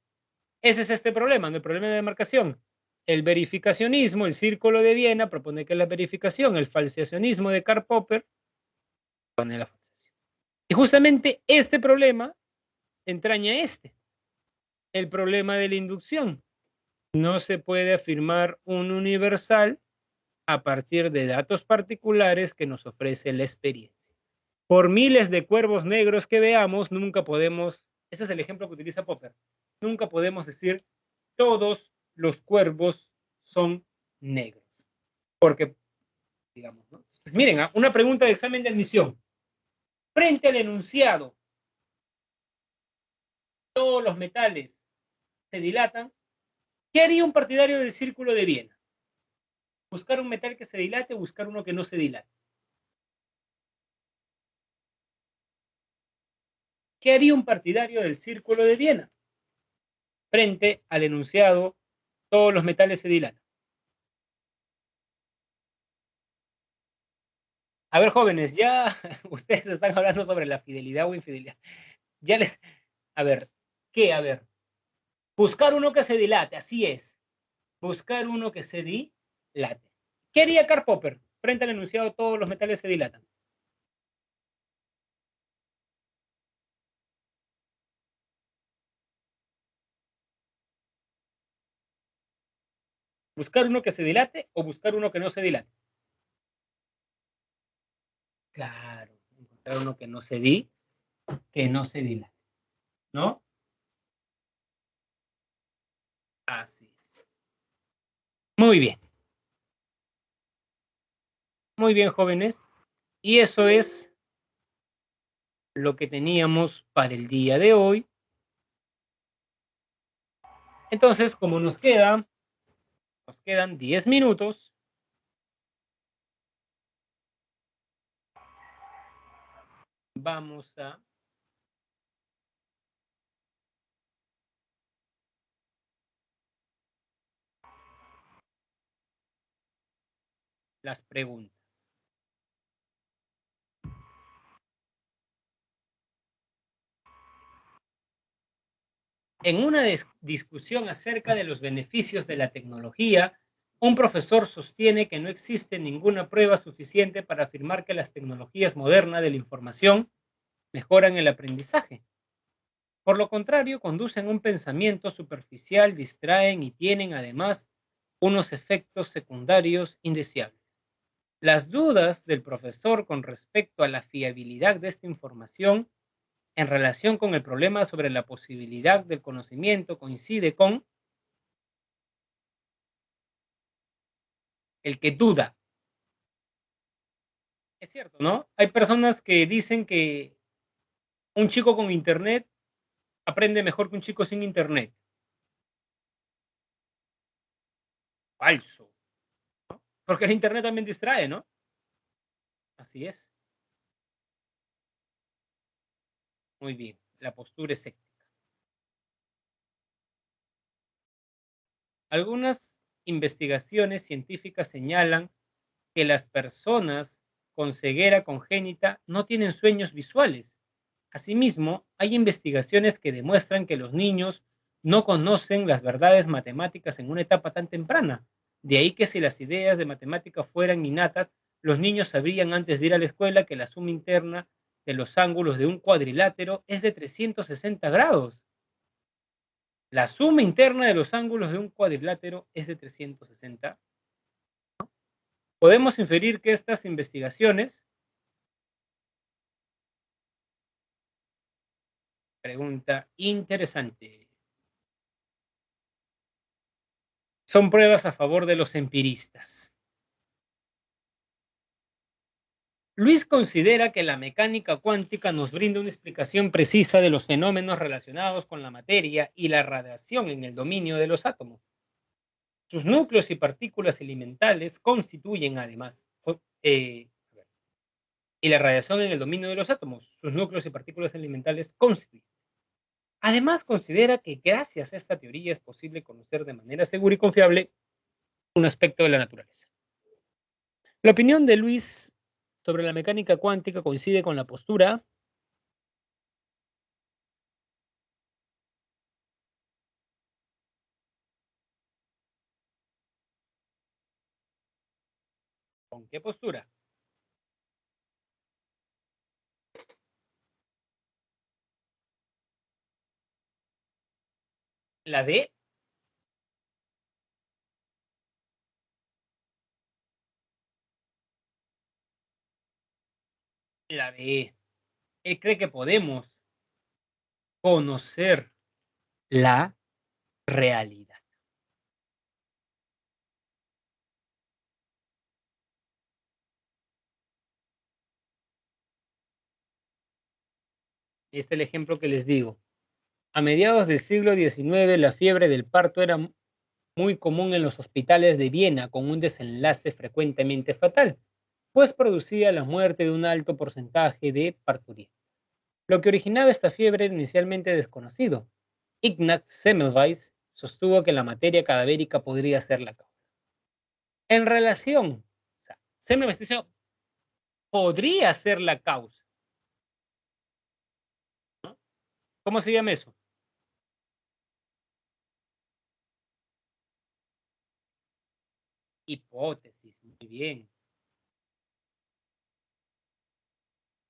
ese es este problema, ¿no? El problema de demarcación. El verificacionismo, el círculo de Viena, propone que es la verificación, el falsacionismo de Karl Popper pone la falsación. Y justamente este problema entraña el problema de la inducción. No se puede afirmar un universal a partir de datos particulares que nos ofrece la experiencia. Por miles de cuervos negros que veamos, nunca podemos, ese es el ejemplo que utiliza Popper, nunca podemos decir todos los cuervos son negros. Porque, digamos, ¿no? Entonces, miren, una pregunta de examen de admisión. Frente al enunciado, todos los metales se dilatan, ¿qué haría un partidario del círculo de Viena? ¿Buscar un metal que se dilate o buscar uno que no se dilate? ¿Qué haría un partidario del círculo de Viena? Frente al enunciado, todos los metales se dilatan. A ver, jóvenes, ya ustedes están hablando sobre la fidelidad o infidelidad. Ya les... A ver, ¿qué? A ver. Buscar uno que se dilate, así es. Buscar uno que se dilate. ¿Qué haría Karl Popper? Frente al enunciado, todos los metales se dilatan. ¿Buscar uno que se dilate o buscar uno que no se dilate? Claro, encontrar uno que no se dilate, ¿no? Así es. Muy bien. Muy bien, jóvenes. Y eso es lo que teníamos para el día de hoy. Entonces, como nos quedan 10 minutos, vamos a las preguntas. En una discusión acerca de los beneficios de la tecnología, un profesor sostiene que no existe ninguna prueba suficiente para afirmar que las tecnologías modernas de la información mejoran el aprendizaje. Por lo contrario, conducen a un pensamiento superficial, distraen y tienen además unos efectos secundarios indeseables. Las dudas del profesor con respecto a la fiabilidad de esta información en relación con el problema sobre la posibilidad del conocimiento coincide con el que duda. Es cierto, ¿no? Hay personas que dicen que un chico con internet aprende mejor que un chico sin internet. Falso. ¿No? Porque el internet también distrae, ¿no? Así es. Muy bien. La postura escéptica. Algunas investigaciones científicas señalan que las personas con ceguera congénita no tienen sueños visuales. Asimismo, hay investigaciones que demuestran que los niños no conocen las verdades matemáticas en una etapa tan temprana. De ahí que si las ideas de matemática fueran innatas, los niños sabrían antes de ir a la escuela que la suma interna de los ángulos de un cuadrilátero es de 360 grados. La suma interna de los ángulos de un cuadrilátero es de 360. Podemos inferir que estas investigaciones, pregunta interesante, son pruebas a favor de los empiristas. Luis considera que la mecánica cuántica nos brinda una explicación precisa de los fenómenos relacionados con la materia y la radiación en el dominio de los átomos. Sus núcleos y partículas elementales constituyen además, y la radiación en el dominio de los átomos, sus núcleos y partículas elementales constituyen. Además, considera que gracias a esta teoría es posible conocer de manera segura y confiable un aspecto de la naturaleza. La opinión de Luis sobre la mecánica cuántica coincide con la postura ¿con qué postura? La de la de él cree que podemos conocer la realidad. Este es el ejemplo que les digo. A mediados del siglo XIX, la fiebre del parto era muy común en los hospitales de Viena, con un desenlace frecuentemente fatal, pues producía la muerte de un alto porcentaje de parturientas. Lo que originaba esta fiebre era inicialmente desconocido. Ignaz Semmelweis sostuvo que la materia cadavérica podría ser la causa. En relación, o sea, Semmelweis dice, podría ser la causa. ¿No? ¿Cómo se llama eso? Hipótesis, muy bien.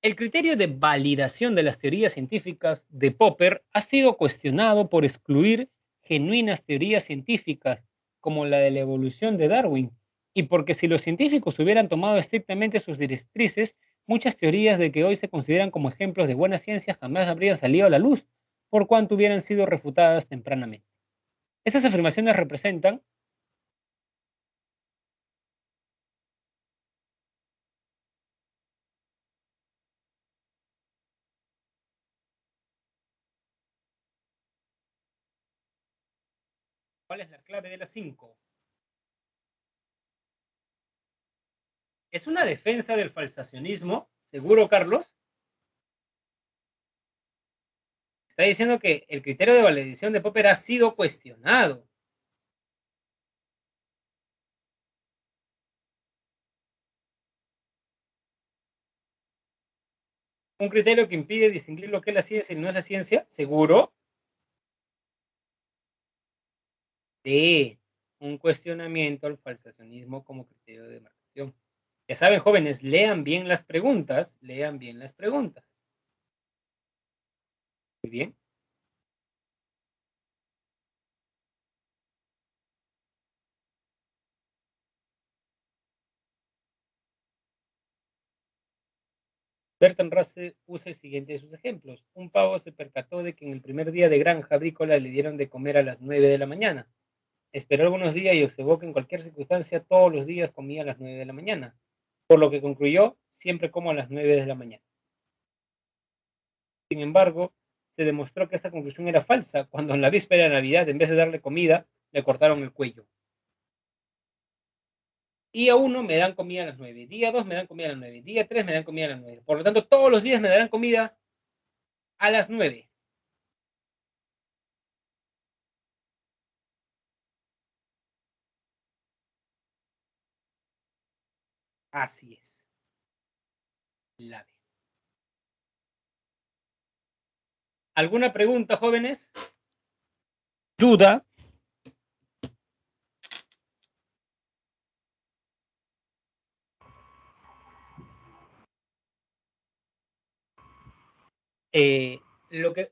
El criterio de validación de las teorías científicas de Popper ha sido cuestionado por excluir genuinas teorías científicas como la de la evolución de Darwin, y porque si los científicos hubieran tomado estrictamente sus directrices, muchas teorías de que hoy se consideran como ejemplos de buena ciencia jamás habrían salido a la luz, por cuanto hubieran sido refutadas tempranamente. Estas afirmaciones representan ¿Cuál es la clave de la 5? ¿Es una defensa del falsacionismo? ¿Seguro, Carlos? Está diciendo que el criterio de validación de Popper ha sido cuestionado. ¿Un criterio que impide distinguir lo que es la ciencia y no es la ciencia? ¿Seguro? D. Un cuestionamiento al falsacionismo como criterio de demarcación. Ya saben, jóvenes, lean bien las preguntas, lean bien las preguntas. Muy bien. Bertrand Russell usa el siguiente de sus ejemplos. Un pavo se percató de que en el primer día de granja avícola le dieron de comer a las 9 de la mañana. Esperó algunos días y observó que en cualquier circunstancia todos los días comía a las 9 de la mañana, por lo que concluyó, siempre como a las 9 de la mañana. Sin embargo, se demostró que esta conclusión era falsa cuando en la víspera de Navidad, en vez de darle comida, le cortaron el cuello. Día 1 me dan comida a las 9, día 2 me dan comida a las 9, día 3 me dan comida a las 9. Por lo tanto, todos los días me darán comida a las 9. Así es. La B. ¿Alguna pregunta, jóvenes? ¿Duda?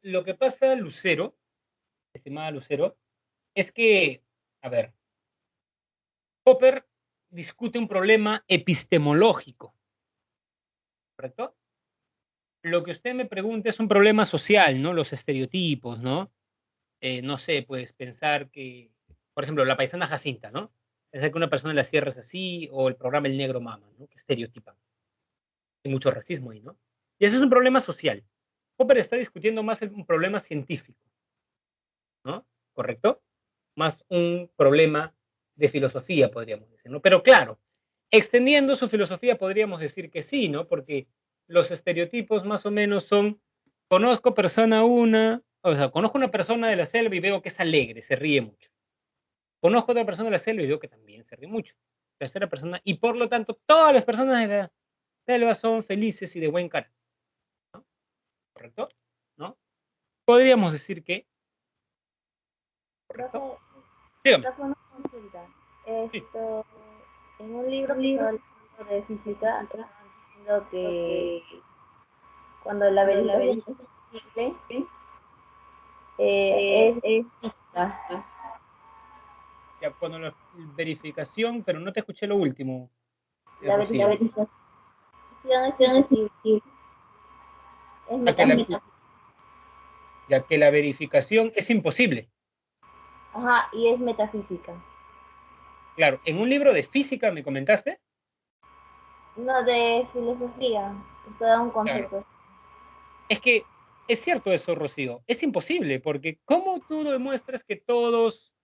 Lo que pasa, Lucero, estimada Lucero, es que, a ver, Popper discute un problema epistemológico, ¿correcto? Lo que usted me pregunta es un problema social, ¿no? Los estereotipos, ¿no? No sé, pues pensar que, por ejemplo, la paisana Jacinta, ¿no? Pensar que una persona en la sierra es así, o el programa El Negro Mama, ¿no? Que estereotipan. Hay mucho racismo ahí, ¿no? Y ese es un problema social. Popper está discutiendo más un problema científico, ¿no? ¿Correcto? Más un problema de filosofía, podríamos decir, ¿no? Pero claro, extendiendo su filosofía podríamos decir que sí, ¿no? Porque los estereotipos más o menos son, conozco persona una, o sea, conozco una persona de la selva y veo que es alegre, se ríe mucho. Conozco otra persona de la selva y veo que también se ríe mucho. Tercera persona, y por lo tanto, todas las personas de la selva son felices y de buen carácter, ¿no? ¿Correcto? ¿No? Podríamos decir que, ¿correcto? Profe, Dígame. profe, una consulta. Sí. En un libro que estaba leyendo de física, estaban diciendo que cuando la verificación es imposible, es física. Ya, cuando la verificación, pero no te escuché lo último, La Rocío. verificación es imposible, es Ya que, la, metafísica. ya que la verificación es imposible. Ajá, y es metafísica. Claro, en un libro de física, ¿me comentaste? No de filosofía, que te da un Claro. concepto. Es que es cierto eso, Rocío. Es imposible, porque ¿cómo tú demuestras que todos,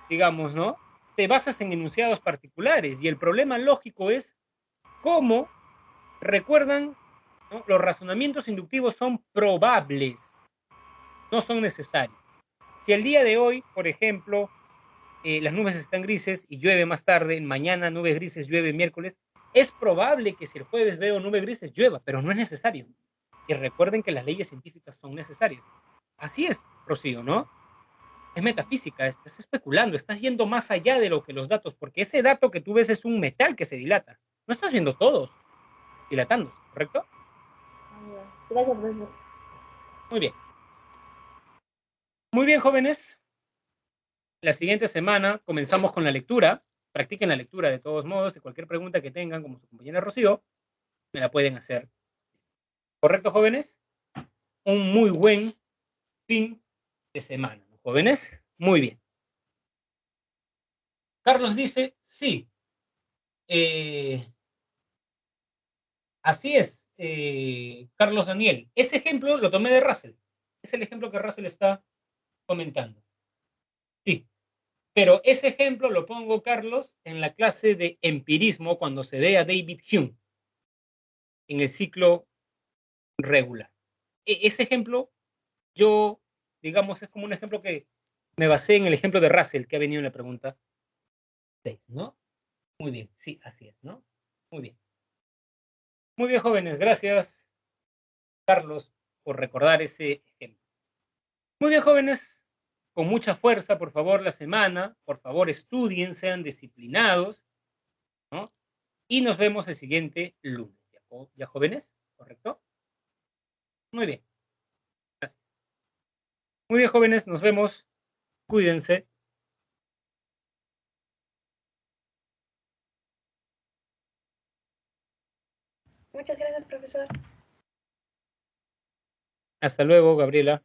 digamos, ¿no? Te basas en enunciados particulares y el problema lógico es cómo recuerdan, ¿no? Los razonamientos inductivos son probables, no son necesarios. Si el día de hoy, por ejemplo, las nubes están grises y llueve más tarde, mañana nubes grises, llueve miércoles, es probable que si el jueves veo nubes grises llueva, pero no es necesario. Y recuerden que las leyes científicas son necesarias. Así es, Rocío, ¿no? Es metafísica, estás especulando, estás yendo más allá de lo que los datos, porque ese dato que tú ves es un metal que se dilata. No estás viendo todos dilatándose, ¿correcto? Gracias, profesor. Muy bien. Muy bien, jóvenes. La siguiente semana comenzamos con la lectura. Practiquen la lectura de todos modos y cualquier pregunta que tengan, como su compañera Rocío, me la pueden hacer. ¿Correcto, jóvenes? Un muy buen fin de semana, ¿no, jóvenes? Muy bien. Carlos dice, sí. Así es, Carlos Daniel. Ese ejemplo lo tomé de Russell. Es el ejemplo que Russell está comentando. Sí. Pero ese ejemplo lo pongo, Carlos, en la clase de empirismo cuando se ve a David Hume en el ciclo regular. Ese ejemplo, yo, digamos, es como un ejemplo que me basé en el ejemplo de Russell que ha venido en la pregunta 6, ¿no? Muy bien, sí, así es, ¿no? Muy bien. Muy bien, jóvenes, gracias, Carlos, por recordar ese ejemplo. Muy bien, jóvenes, con mucha fuerza, por favor, la semana, por favor, estudien, sean disciplinados, ¿no? Y nos vemos el siguiente lunes. ¿Ya, jóvenes? ¿Correcto? Muy bien. Gracias. Muy bien, jóvenes, nos vemos. Cuídense. Muchas gracias, profesor. Hasta luego, Gabriela.